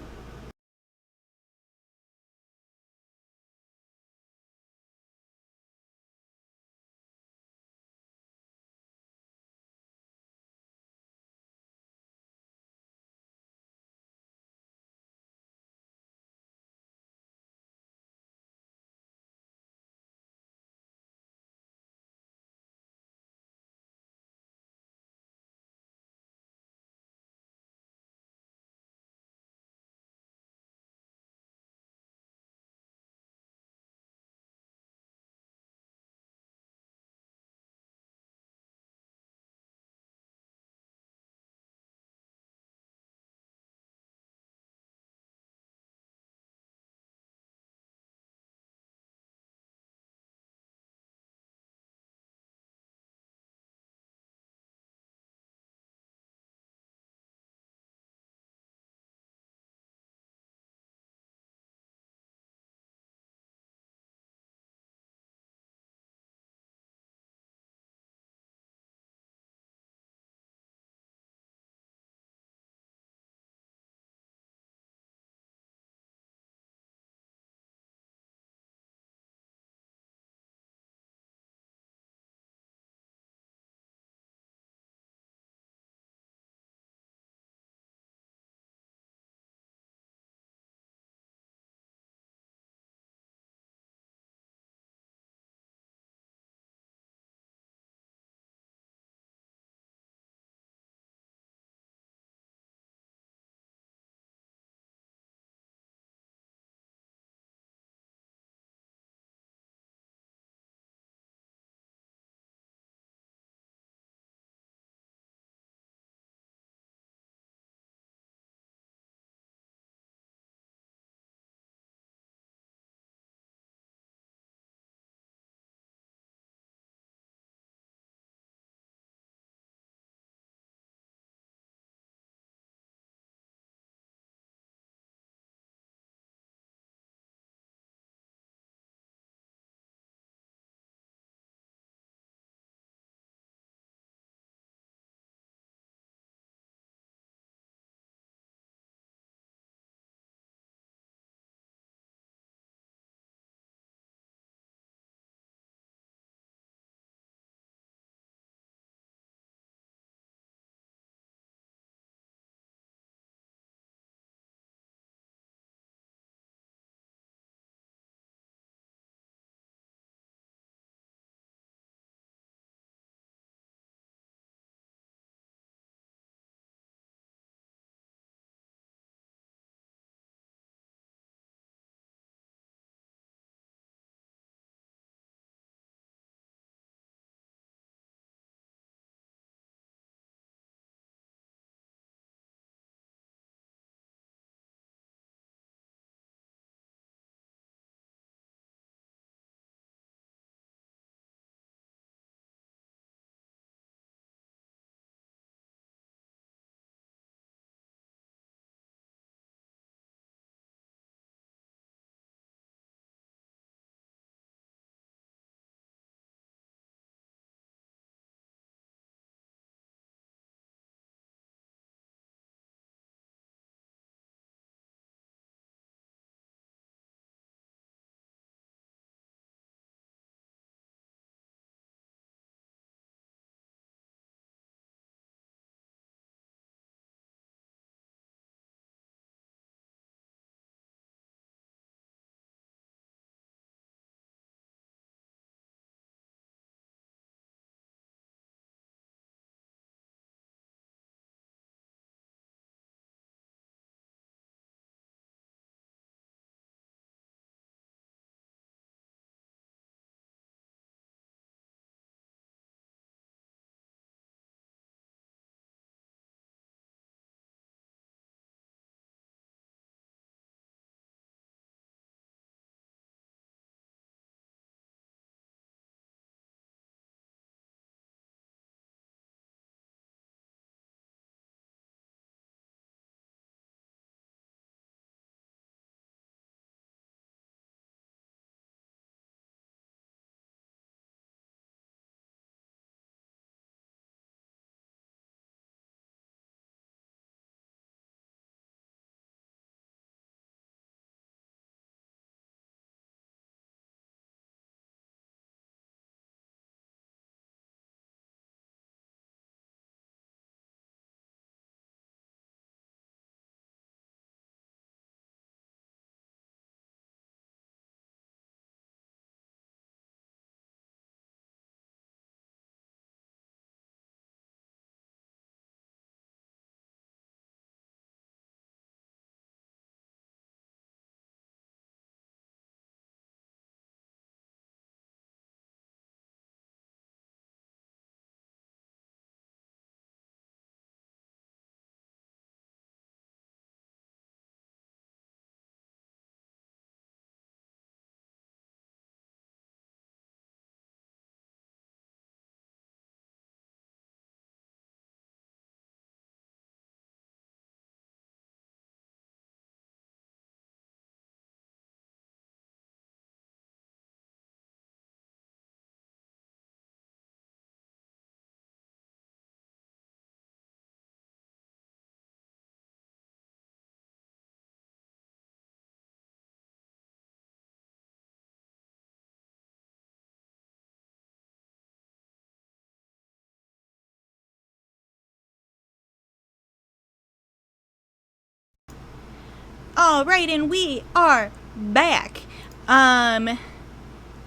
All right, and we are back.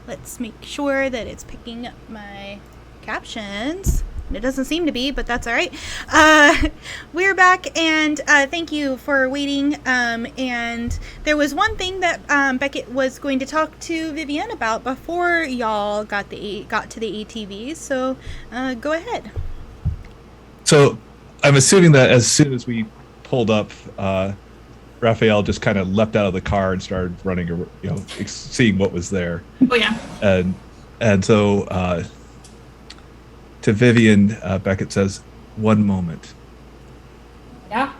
Let's make sure that it's picking up my captions. It doesn't seem to be, but that's all right. We're back, and thank you for waiting. And there was one thing that Beckett was going to talk to Vivienne about before y'all got to the ATVs. So go ahead. So I'm assuming that as soon as we pulled up, Raphael just kind of leapt out of the car and started running, seeing what was there. Oh yeah. And so to Vivienne, Beckett says, "One moment. Yeah.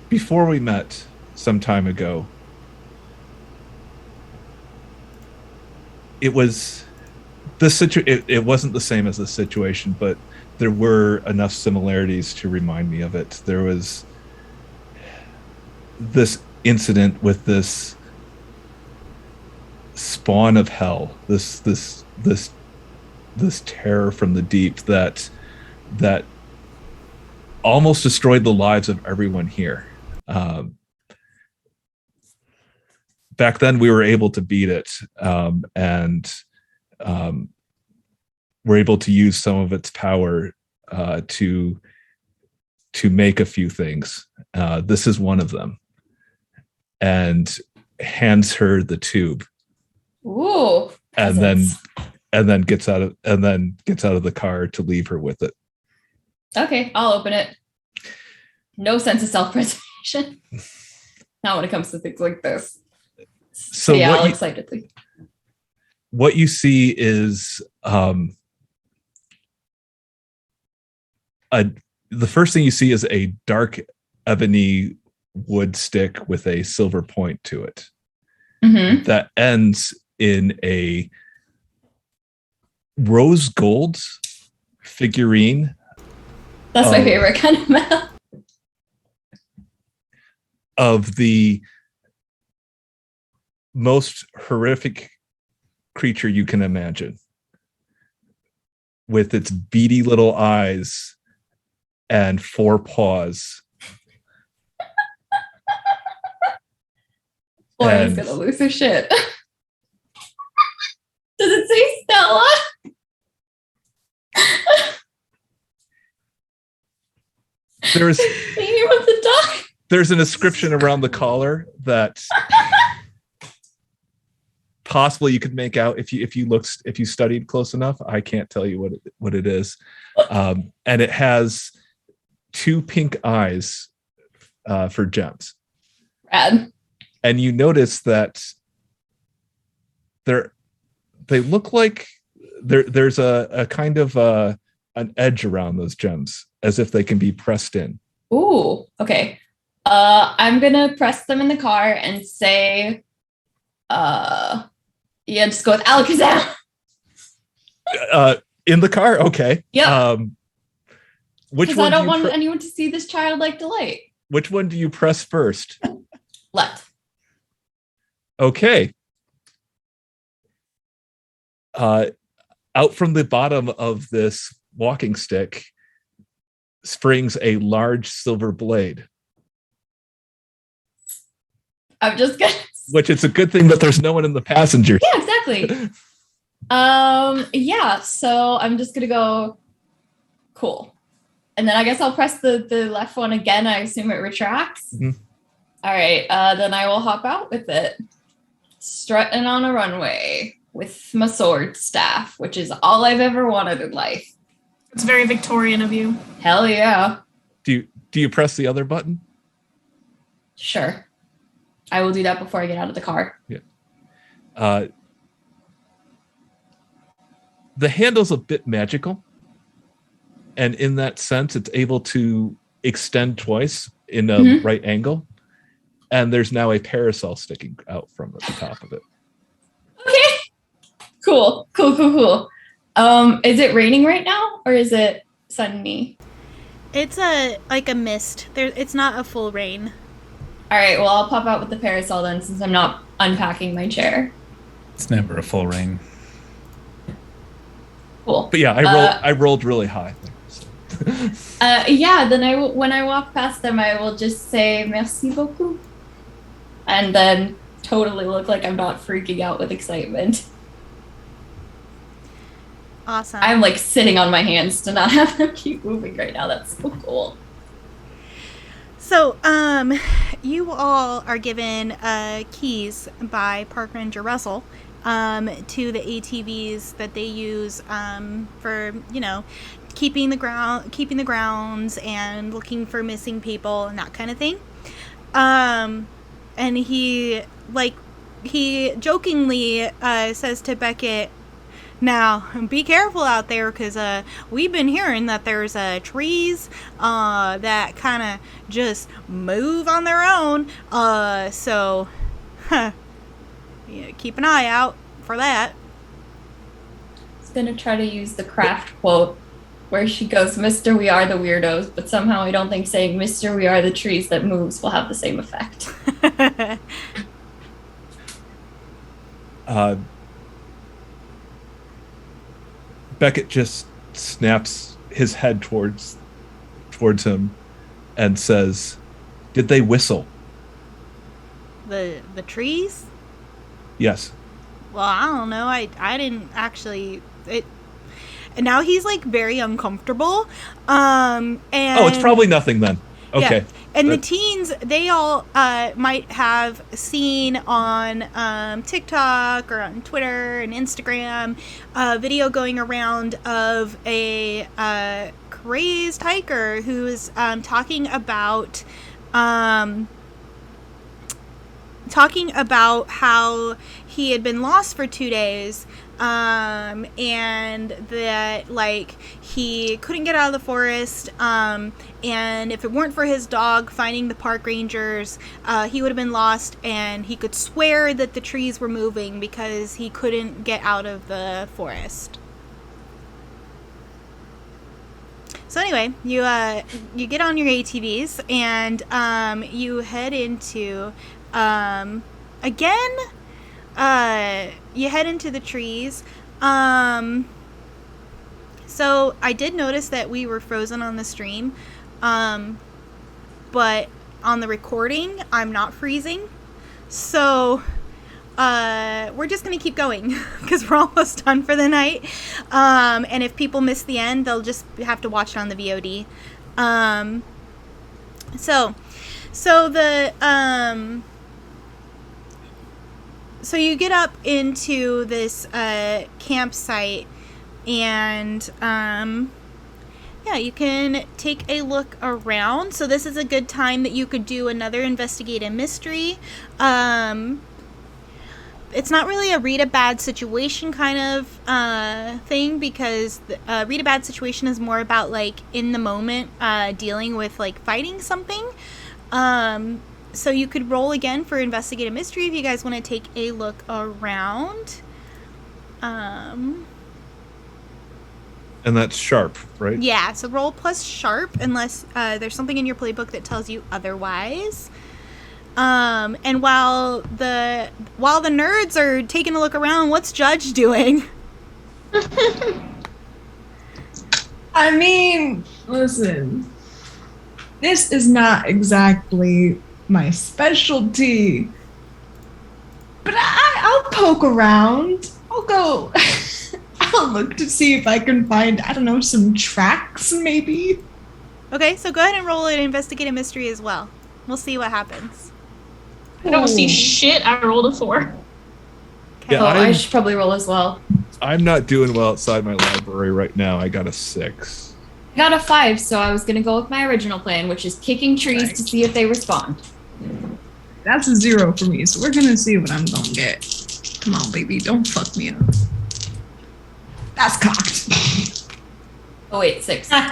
Before we met some time ago, it was it wasn't the same as the situation, but there were enough similarities to remind me of it. There was this incident with this spawn of hell, this terror from the deep that almost destroyed the lives of everyone here. Back then, we were able to beat it, and we're able to use some of its power to make a few things. This is one of them." And hands her the tube. Ooh. And then gets out of the car to leave her with it. Okay, I'll open it. No sense of self-preservation. Not when it comes to things like this. So yeah, what I'll you, excitedly. what you see is the first thing you see is a dark ebony wood stick with a silver point to it that ends in a rose gold figurine. That's my favorite kind of metal. Of the most horrific creature you can imagine, with its beady little eyes and 4 paws. Lauren's gonna lose her shit. Does it say Stella? There's Maybe with the dog. There's an inscription around the collar that possibly you could make out if you studied close enough. I can't tell you what it is, and it has 2 pink eyes for gems. Rad. And you notice that they look like there's a kind of an edge around those gems, as if they can be pressed in. Ooh, okay. I'm gonna press them in the car and say, just go with Alakazam. In the car, okay. Yep. Which Because one? I don't want anyone to see this childlike delight. Which one do you press first? Left. Okay. Out from the bottom of this walking stick springs a large silver blade. I'm just gonna. Which it's a good thing that there's no one in the passenger. Yeah, exactly. Yeah. So I'm just gonna go. Cool. And then I guess I'll press the left one again. I assume it retracts. Mm-hmm. All right. Then I will hop out with it, strutting on a runway with my sword staff, which is all I've ever wanted in life. It's very Victorian of you. Hell yeah. Do you press the other button? Sure. I will do that before I get out of the car. Yeah. The handle's a bit magical. And in that sense, it's able to extend twice in a right angle. And there's now a parasol sticking out from the top of it. Okay. Cool. Is it raining right now or is it sunny? It's a mist. It's not a full rain. All right. Well, I'll pop out with the parasol then, since I'm not unpacking my chair. It's never a full ring. Cool. But yeah, I rolled really high. So. Yeah, then when I walk past them, I will just say merci beaucoup, and then totally look like I'm not freaking out with excitement. Awesome. I'm like sitting on my hands to not have them keep moving right now. That's so cool. So, you all are given keys by Park Ranger Russell to the ATVs that they use for, keeping the grounds and looking for missing people and that kind of thing. And he jokingly says to Beckett, "Now, be careful out there, because we've been hearing that there's trees that kind of just move on their own. So, yeah, keep an eye out for that." I was gonna try to use the Craft quote where she goes, "Mr. We are the weirdos," but somehow I don't think saying "Mr. We are the trees that moves" will have the same effect. Beckett just snaps his head towards him and says, "Did they whistle?" The trees? Yes. Well, I don't know. I didn't actually. And now he's like very uncomfortable. And It's probably nothing then. Okay. Yeah. And the teens, they all might have seen on TikTok or on Twitter and Instagram a video going around of a crazed hiker who's talking about how he had been lost for 2 days, and that like he couldn't get out of the forest, and if it weren't for his dog finding the park rangers, he would have been lost, and he could swear that the trees were moving because he couldn't get out of the forest. So anyway, you get on your ATVs and you head into you head into the trees. So I did notice that we were frozen on the stream, but on the recording I'm not freezing. So we're just gonna keep going because we're almost done for the night. And if people miss the end, they'll just have to watch it on the VOD. So you get up into this campsite, and you can take a look around. So this is a good time that you could do another investigate a mystery. It's not really a read a bad situation kind of thing, because read a bad situation is more about like in the moment dealing with like fighting something. So you could roll again for investigate a mystery if you guys want to take a look around. And that's sharp, right? Yeah, so roll plus sharp unless there's something in your playbook that tells you otherwise. And while the nerds are taking a look around, what's Judge doing? I mean, listen, this is not exactly my specialty, but I'll poke around. I'll go. I'll look to see if I can find, I don't know, some tracks maybe. Okay, so go ahead and roll an investigate a mystery as well. We'll see what happens. I don't see shit. I rolled a 4. Okay. Yeah, I should probably roll as well. I'm not doing well outside my library right now. I got a 6. I got a 5, so I was gonna go with my original plan, which is kicking trees to see if they respond. That's a 0 for me, so we're gonna see what I'm gonna get. Come on, baby, don't fuck me up. That's cocked. Oh wait, 6. What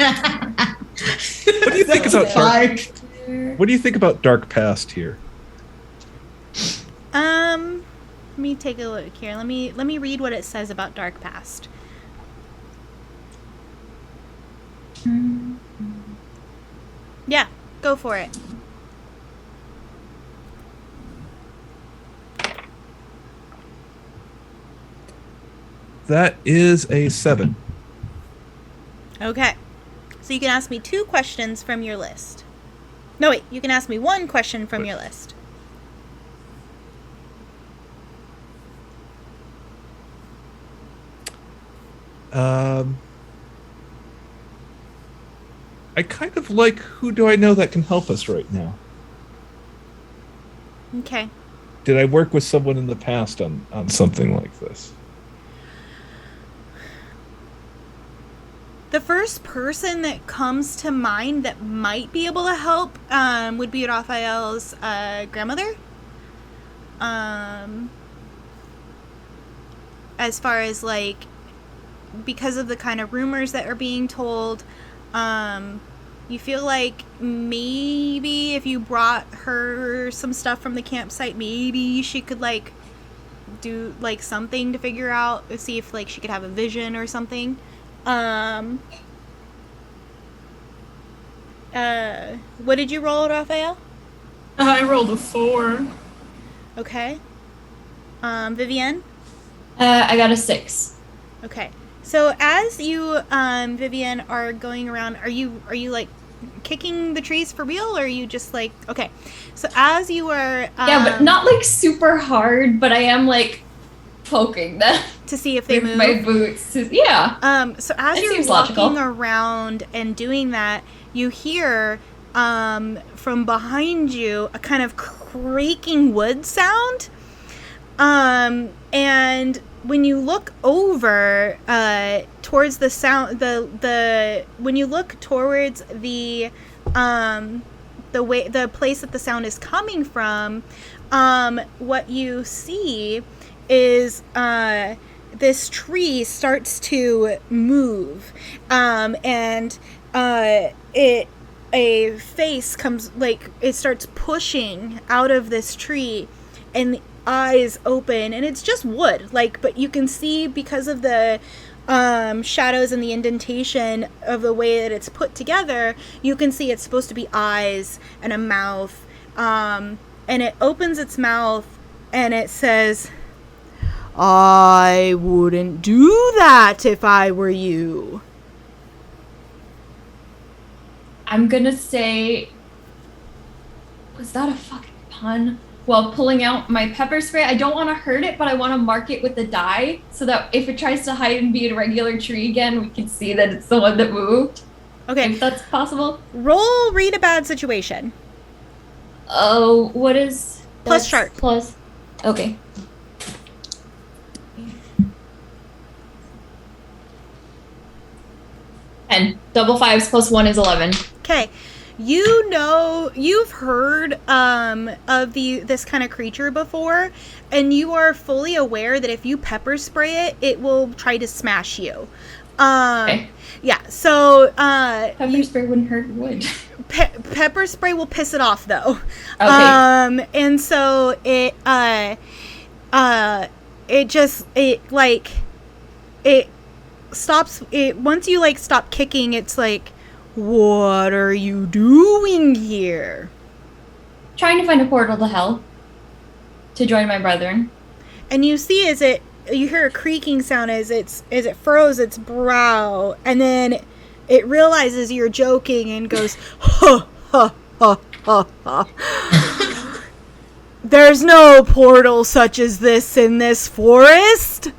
do you think about dark? 5? What do you think about Dark Past here? Let me take a look here. Let me read what it says about Dark Past. Yeah, go for it. That is a 7. Okay. So you can ask me 2 questions from your list. No, wait, you can ask me 1 question from your list. I kind of like who do I know that can help us right now? Okay. Did I work with someone in the past on something like this? The first person that comes to mind that might be able to help would be Raphael's grandmother. As far as like, because of the kind of rumors that are being told, you feel like maybe if you brought her some stuff from the campsite, maybe she could like do like something to figure out, see if like she could have a vision or something. What did you roll, Raphael? I rolled a 4. Okay. Vivienne? I got a 6. Okay. So as you, Vivienne, are going around, are you like kicking the trees for real, or are you just like, okay. So as you are... Yeah, but not like super hard, but I am like poking them to see if they with move. my boots. Yeah. So as It you're seems walking logical. around and doing that, you hear from behind you a kind of creaking wood sound. And when you look over towards the sound, when you look towards the place that the sound is coming from, what you see is this tree starts to move, and a face comes, like it starts pushing out of this tree, and the eyes open, and it's just wood, like, but you can see because of the shadows and the indentation of the way that it's put together, you can see it's supposed to be eyes and a mouth, and it opens its mouth and it says, "I wouldn't do that if I were you." I'm gonna say, was that a fucking pun? While pulling out my pepper spray, I don't want to hurt it, but I want to mark it with the dye so that if it tries to hide and be a regular tree again, we can see that it's the one that moved. Okay, If that's possible. roll read a bad situation. Oh, what is Plus that's sharp. Plus. Okay. And double 5s plus 1 is 11. Okay, you know, you've heard of this kind of creature before, and you are fully aware that if you pepper spray it, it will try to smash you. Okay. Yeah, so Pepper spray wouldn't hurt wood. pepper spray will piss it off though. Okay. And so it stops it once you like stop kicking. It's like, what are you doing here? Trying to find a portal to hell to join my brethren. And you see you hear a creaking sound as it furrows its brow, and then it realizes you're joking and goes, ha ha ha ha ha. There's no portal such as this in this forest.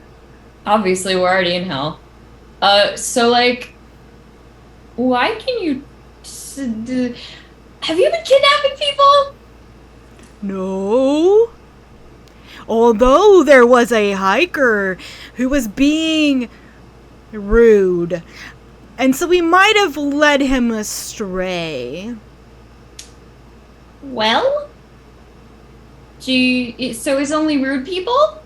Obviously, we're already in hell. So like, why can you? Have you been kidnapping people? No. Although there was a hiker who was being rude, and so we might have led him astray. Well, so it's only rude people?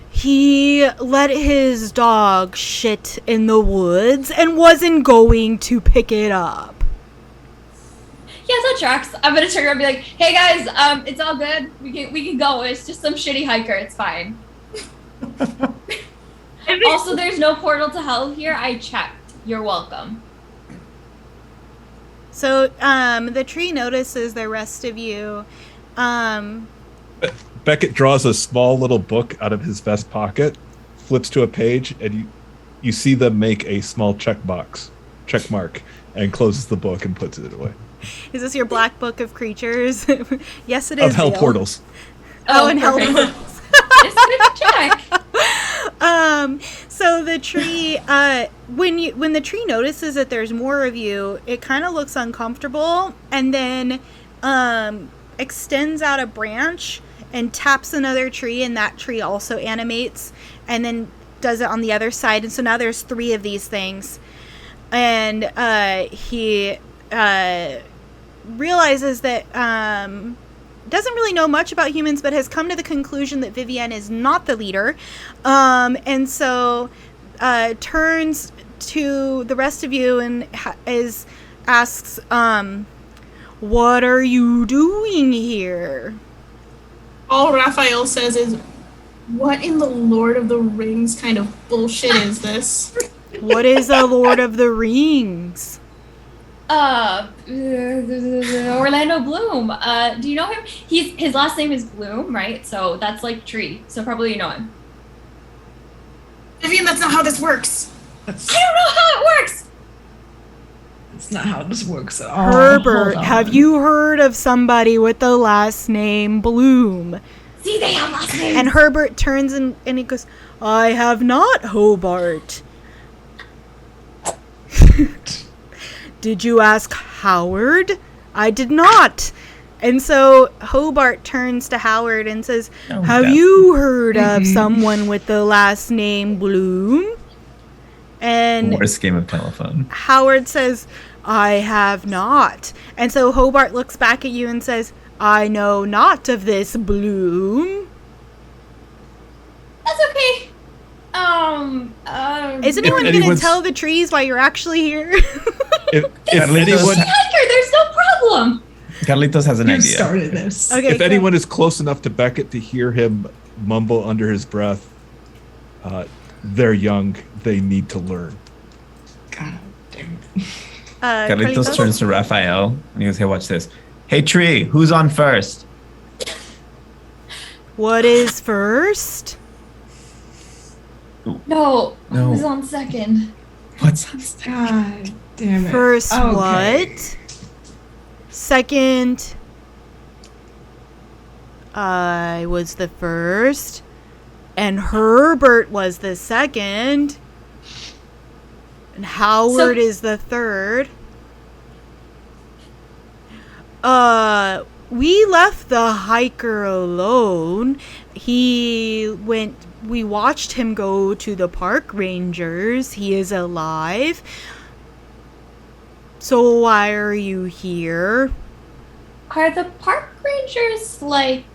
He let his dog shit in the woods and wasn't going to pick it up. Yeah, that tracks. I'm gonna turn around and be like, "Hey guys, it's all good. We can go. It's just some shitty hiker. It's fine." Also, there's no portal to hell here. I checked. You're welcome. So, the tree notices the rest of you. Beckett draws a small little book out of his vest pocket, flips to a page, and you see them make a small checkbox. check mark, and closes the book and puts it away. Is this your black book of creatures? Yes, it Of is. hell Zeal. portals. Oh, and hell perfect. portals. Just good check. So the tree, when the tree notices that there's more of you, it kind of looks uncomfortable, and then extends out a branch and taps another tree, and that tree also animates, and then does it on the other side, and so now there's 3 of these things, and he realizes that doesn't really know much about humans, but has come to the conclusion that Vivienne is not the leader, and so turns to the rest of you and asks, "What are you doing here?" All Raphael says is, "What in the Lord of the Rings kind of bullshit is this?" What is a Lord of the Rings? Orlando Bloom. Do you know him? His last name is Bloom, right? So that's like tree. So probably you know him. Vivian, that's not how this works. I don't know how it works. That's not how this works at all. Herbert, Hold have on. you heard of somebody with the last name Bloom? See, they have last names. And Herbert turns and he goes, "I have not, Hobart." "Did you ask Howard?" "I did not." And so Hobart turns to Howard and says, Oh, "Have that's- you heard of someone with the last name Bloom?" And Worst game of telephone. Howard says, "I have not." And so Hobart looks back at you and says, "I know not of this Bloom." That's okay. Is anyone going to anyone's- tell the trees why you're actually here? If Carlitos- anyone, Hiker, there's no problem. Carlitos has an You idea. started this. Okay, if go. anyone is close enough to Beckett to hear him mumble under his breath, they're young. They need to learn. God damn it. Carlitos Carlitos? turns to Raphael and he goes, "Hey, watch this. Hey, tree, who's on first?" What is first? No, No. who's on second? What's on stage? God damn it. First Okay. what? Second, I was the first, and Herbert was the second, and Howard So- is the third. We left the hiker alone. We watched him go to the park rangers. He is alive. So why are you here? Are the park rangers like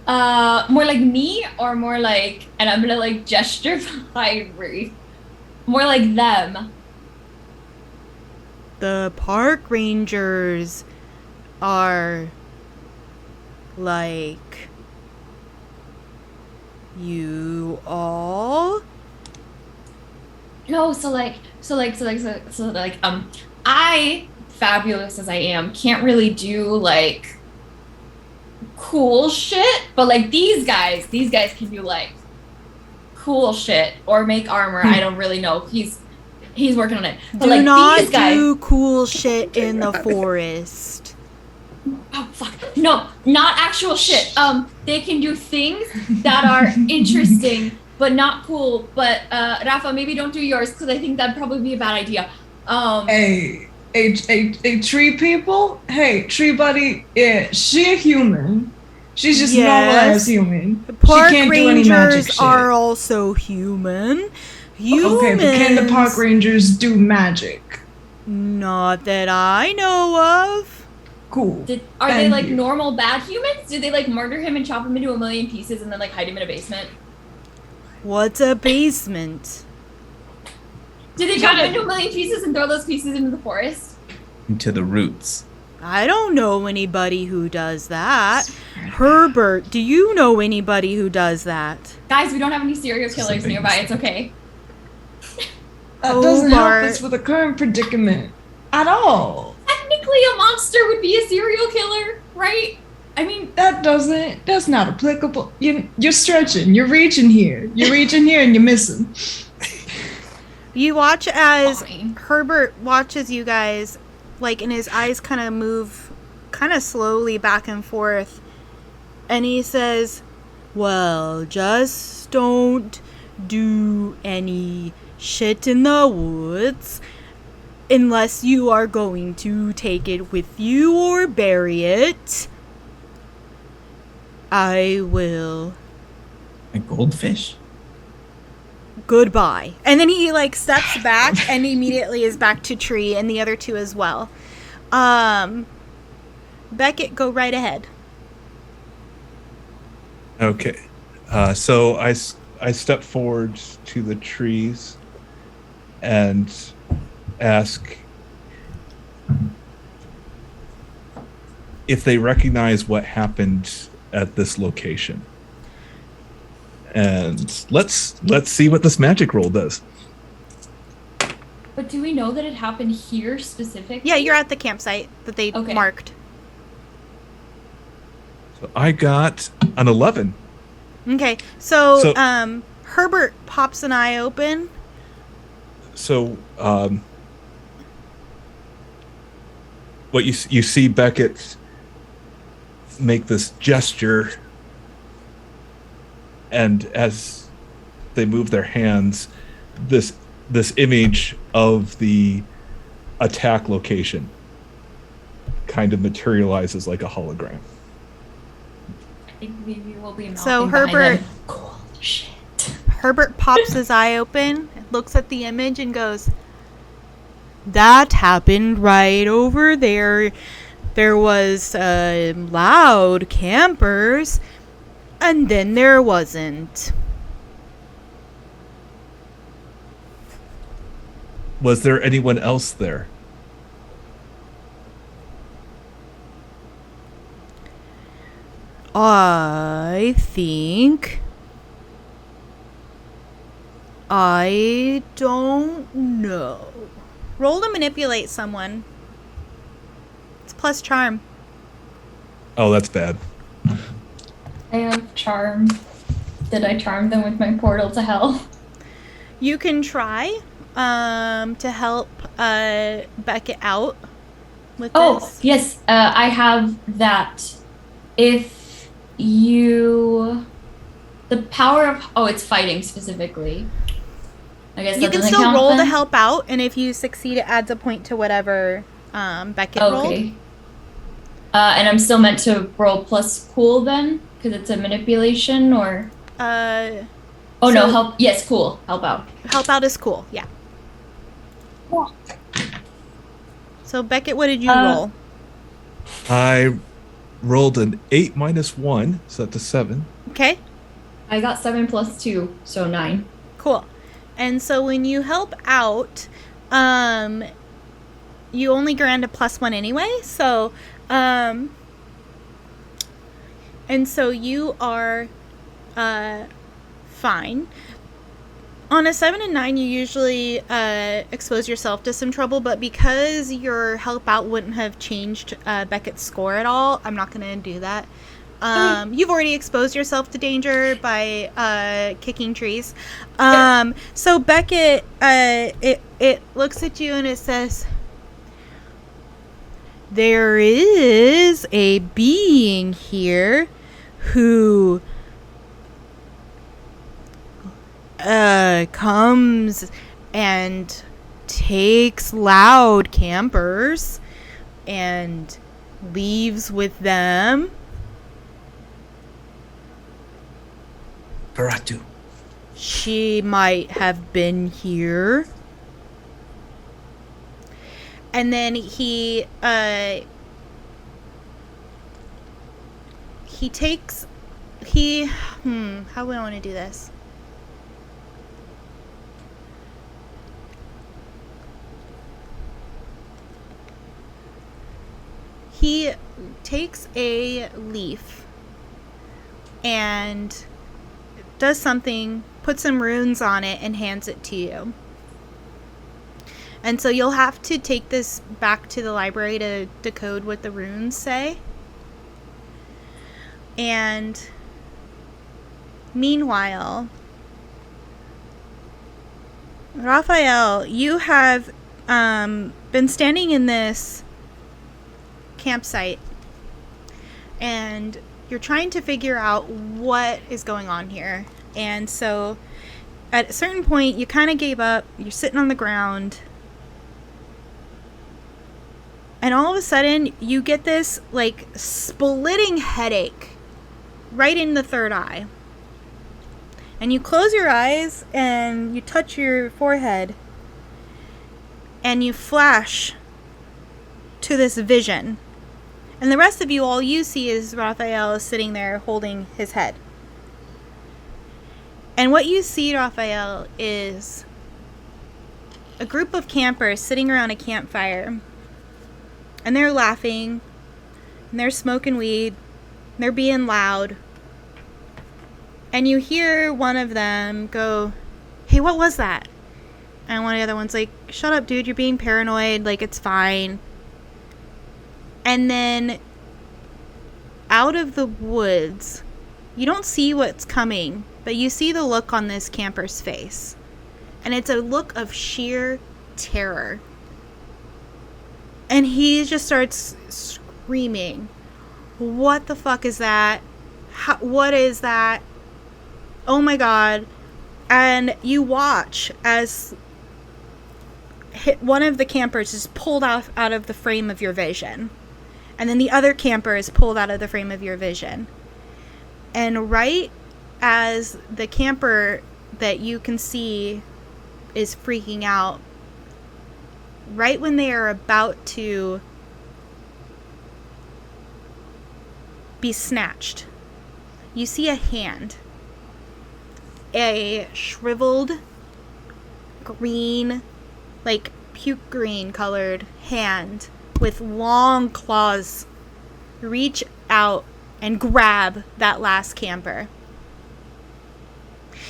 more like me or more like, and I'm gonna like gesture behind Ruth, more like them? The park rangers are like you all. No, so I, fabulous as I am, can't really do like cool shit, but like these guys can do like cool shit or make armor. I don't really know. He's working on it. But Do like not these guys, do cool shit in the forest. oh fuck, no, not actual shit. They can do things that are interesting but not cool. But Rafa, maybe don't do yours because I think that'd probably be a bad idea. Hey, a tree people? Hey, tree buddy, yeah, she a human. She's just normal Yes. as human. Park she can't do any magic rangers shit. are also human. Humans. Okay, but can the park rangers do magic? Not that I know of. Cool. Are they Thank like you. normal bad humans? Did they like murder him and chop him into a million pieces and then like hide him in a basement? What's a basement? Did they chop him into a million pieces and throw those pieces into the forest? Into the roots. I don't know anybody who does that. Herbert, do you know anybody who does that? Guys, we don't have any serial killers Something. nearby. It's okay. That doesn't help Bart. us with the current predicament at all. Technically, a monster would be a serial killer, right? I mean, That's not applicable. You're stretching. You're reaching here and you're missing. You watch as Fine. Herbert watches you guys, like, and his eyes kind of move kind of slowly back and forth. And he says, well, just don't do any shit in the woods unless you are going to take it with you or bury it. I will. A goldfish? Goodbye. And then he like steps back and immediately is back to Tree and the other two as well. Beckett, go right ahead. Okay. So I step forward to the trees and ask if they recognize what happened at this location. And let's see what this magic roll does. But do we know that it happened here specifically? Yeah, you're at the campsite that they Okay. marked. So I got an 11. Okay, so, So- Herbert pops an eye open. So what you see Beckett make this gesture, and as they move their hands, this image of the attack location kind of materializes like a hologram. I think maybe we'll be So mouthing behind Herbert- them, cool shit. Herbert pops his eye open, looks at the image, and goes, that happened right over there. There was loud campers, and then there wasn't. Was there anyone else there? I think. I don't know. Roll to manipulate someone. It's plus charm. Oh, that's bad. I have charm. Did I charm them with my portal to hell? You can try to help Beckett out with Oh, this. yes, I have that. If you... The power of... Oh, it's fighting specifically. I guess You that can doesn't still count roll to then? help out, and if you succeed, it adds a point to whatever Beckett rolled. Okay. And I'm still meant to roll plus cool then? Because it's a manipulation, or... Oh, no, So- help. Yes, cool. Help out. Help out is cool, yeah. Yeah. So Beckett, what did you Uh, roll? I rolled an 8 minus 1, so that's a 7. Okay, I got 7 plus 2, so 9. cool. And so when you help out, you only grant a +1 anyway. So, and so you are fine. On a 7 and 9, you usually expose yourself to some trouble, but because your help out wouldn't have changed Beckett's score at all, I'm not going to do that. You've already exposed yourself to danger by kicking trees. So Beckett, it looks at you and it says, there is a being here who comes and takes loud campers and leaves with them. Baratu. She might have been here. And then he takes how do I want to do this? He takes a leaf and does something, puts some runes on it, and hands it to you. And so you'll have to take this back to the library to decode what the runes say. And meanwhile, Raphael, you have been standing in this campsite and you're trying to figure out what is going on here. And so at a certain point, you kind of gave up. You're sitting on the ground. And all of a sudden, you get this, like, splitting headache right in the third eye. And you close your eyes and you touch your forehead. And you flash to this vision. And the rest of you, all you see is Raphael sitting there holding his head. And what you see, Raphael, is a group of campers sitting around a campfire. And they're laughing. And they're smoking weed. And they're being loud. And you hear one of them go, "Hey, what was that?" And one of the other one's like, "Shut up, dude. You're being paranoid. Like, it's fine." And then out of the woods, you don't see what's coming, but you see the look on this camper's face. And it's a look of sheer terror. And he just starts screaming, "What the fuck is that? What is that? Oh my God." And you watch as one of the campers is pulled out of the frame of your vision. And then the other camper is pulled out of the frame of your vision. And right as the camper that you can see is freaking out, right when they are about to be snatched, you see a hand. A shriveled, green, like puke green colored hand with long claws reach out and grab that last camper.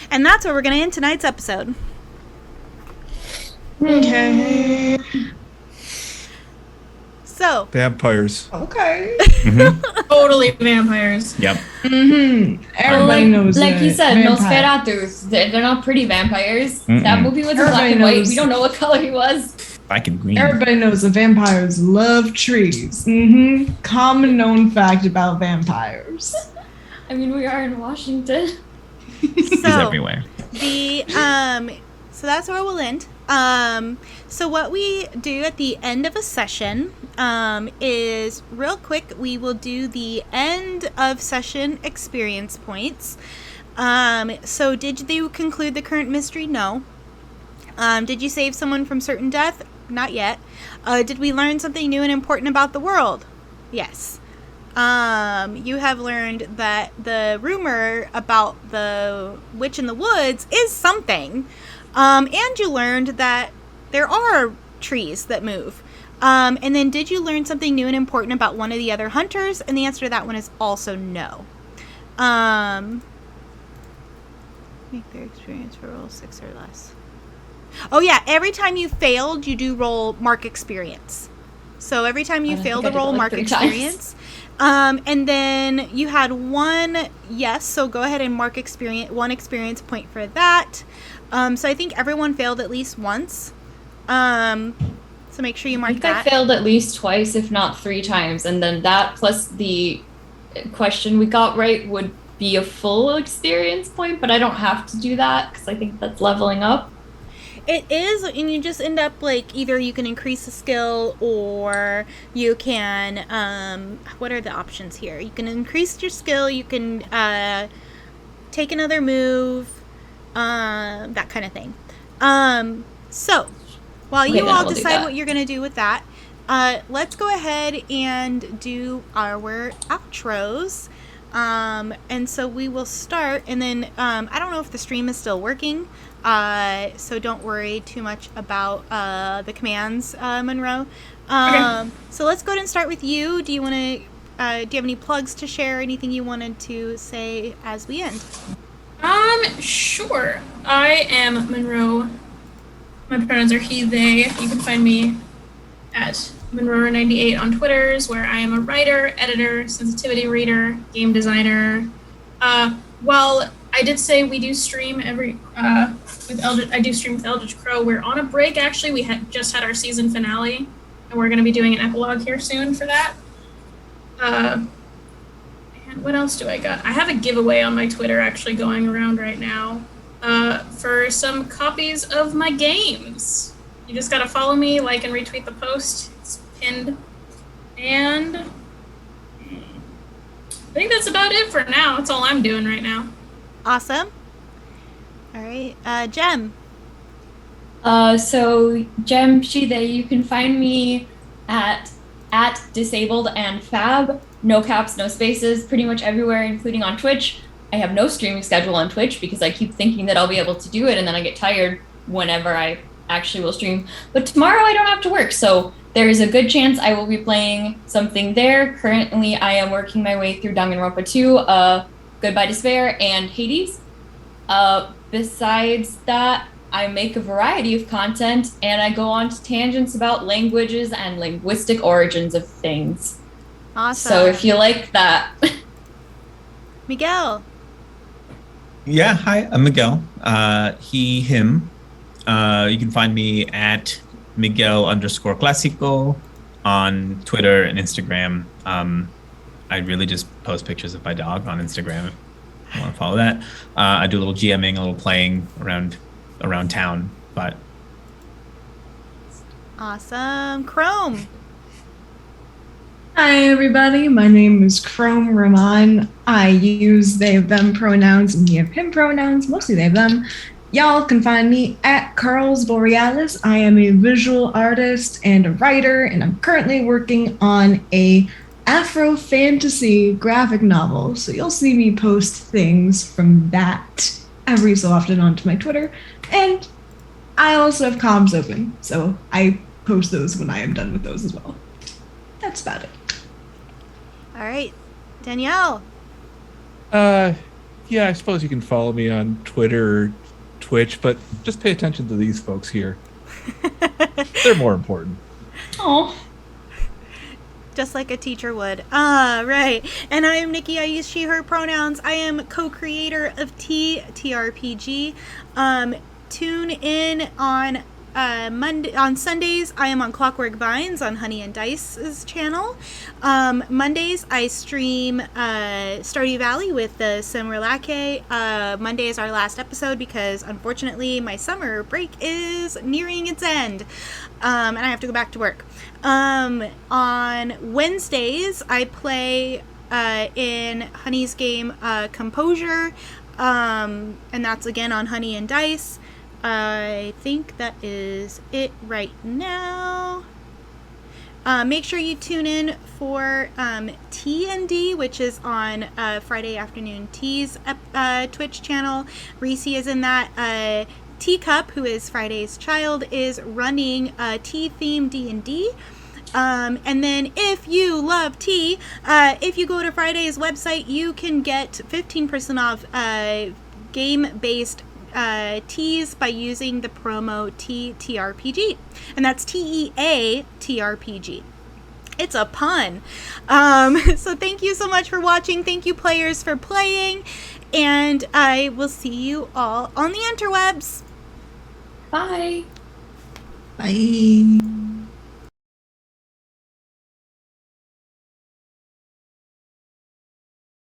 And that's where we're going to end tonight's episode. Okay. So, Vampires. Okay. Totally vampires. Yep. Everybody knows like you said, vampire. Nosferatus. They're not pretty vampires. Mm-mm. That movie was in Everybody black and white. knows. We don't know what color he was. Black and green. Everybody knows that vampires love trees. Common known fact about vampires. I mean, we are in Washington. He's so everywhere. so that's where we'll end. So what we do at the end of a session is real quick, we will do the end of session experience points. So did you conclude the current mystery? No. Did you save someone from certain death? Not yet. Did we learn something new and important about the world? Yes. You have learned that the rumor about the witch in the woods is something. And you learned that there are trees that move. And then did you learn something new and important about one of the other hunters? And the answer to that one is also no. Make their experience for roll 6 or less. Oh yeah, every time you failed, you do roll mark experience. So every time you fail to roll mark experience. And then you had one yes, so go ahead and mark one experience point for that. So I think everyone failed at least once. So make sure you mark I think that. I failed at least twice, if not 3 times. And then that plus the question we got right would be a full experience point, but I don't have to do that because I think that's leveling up. It is, and you just end up like either you can increase the skill or you can, what are the options here? You can increase your skill, you can take another move, that kind of thing. So, while Okay, you then all we'll do decide that. what you're going to do with that, let's go ahead and do our outros. And so we will start, and then I don't know if the stream is still working, so don't worry too much about the commands, Monroe. Okay. So let's go ahead and start with you. Do you want to? Do you have any plugs to share? Anything you wanted to say as we end? Sure. I am Monroe. My pronouns are he, they. You can find me at Monroe98 on Twitters, where I am a writer, editor, sensitivity reader, game designer. Well, I did say we do stream every with Eldritch. I do stream with Eldritch Crow. We're on a break actually. We just had our season finale, and we're going to be doing an epilogue here soon for that. And what else do I got? I have a giveaway on my Twitter actually going around right now for some copies of my games. You just got to follow me, like and retweet the post. It's pinned. And I think that's about it for now. That's all I'm doing right now. Awesome. All right, Jem. So Gem Shide, you can find me at disabled and fab, no caps, no spaces, pretty much everywhere, including on Twitch. I have no streaming schedule on Twitch because I keep thinking that I'll be able to do it, and then I get tired whenever I actually will stream. But tomorrow I don't have to work, so there is a good chance I will be playing something there. Currently, I am working my way through Danganronpa 2, Goodbye Despair, and Hades. Besides that, I make a variety of content, and I go on to tangents about languages and linguistic origins of things. Awesome. So if you like that. Miguel. Yeah, hi, I'm Miguel. He, him. You can find me at Miguel_Clasico on Twitter and Instagram. I really just post pictures of my dog on Instagram if you want to follow that. I do a little GMing, a little playing around town, but Awesome. Chrome. Hi, everybody. My name is Chrome Rahman. I use they, them pronouns and he, him pronouns, mostly they, them. Y'all can find me at Carls Borealis. I am a visual artist and a writer, and I'm currently working on a Afro fantasy graphic novel. So you'll see me post things from that every so often onto my Twitter. And I also have comms open, so I post those when I am done with those as well. That's about it. All right, Danielle. Yeah, I suppose you can follow me on Twitter or Twitch, but just pay attention to these folks here. They're more important. Oh. Just like a teacher would. Right. And I am Nikki. I use she, her pronouns. I am co-creator of TRPG. Tune in on Sundays. I am on Clockwork Vines on Honey and Dice's channel. Mondays I stream Stardew Valley with the Simrelake. Monday is our last episode because unfortunately my summer break is nearing its end. And I have to go back to work. On Wednesdays I play in Honey's game Composure. And that's again on Honey and Dice. I think that is it right now. Make sure you tune in for T&D, which is on Friday Afternoon Tea's Twitch channel. Reese is in that. Teacup, who is Friday's child, is running tea-themed D&D. And then if you love tea, if you go to Friday's website, you can get 15% off game-based teas by using the promo TRPG, and that's TEATRPG. It's a pun. So thank you so much for watching. Thank you, players, for playing, and I will see you all on the interwebs. Bye. Bye.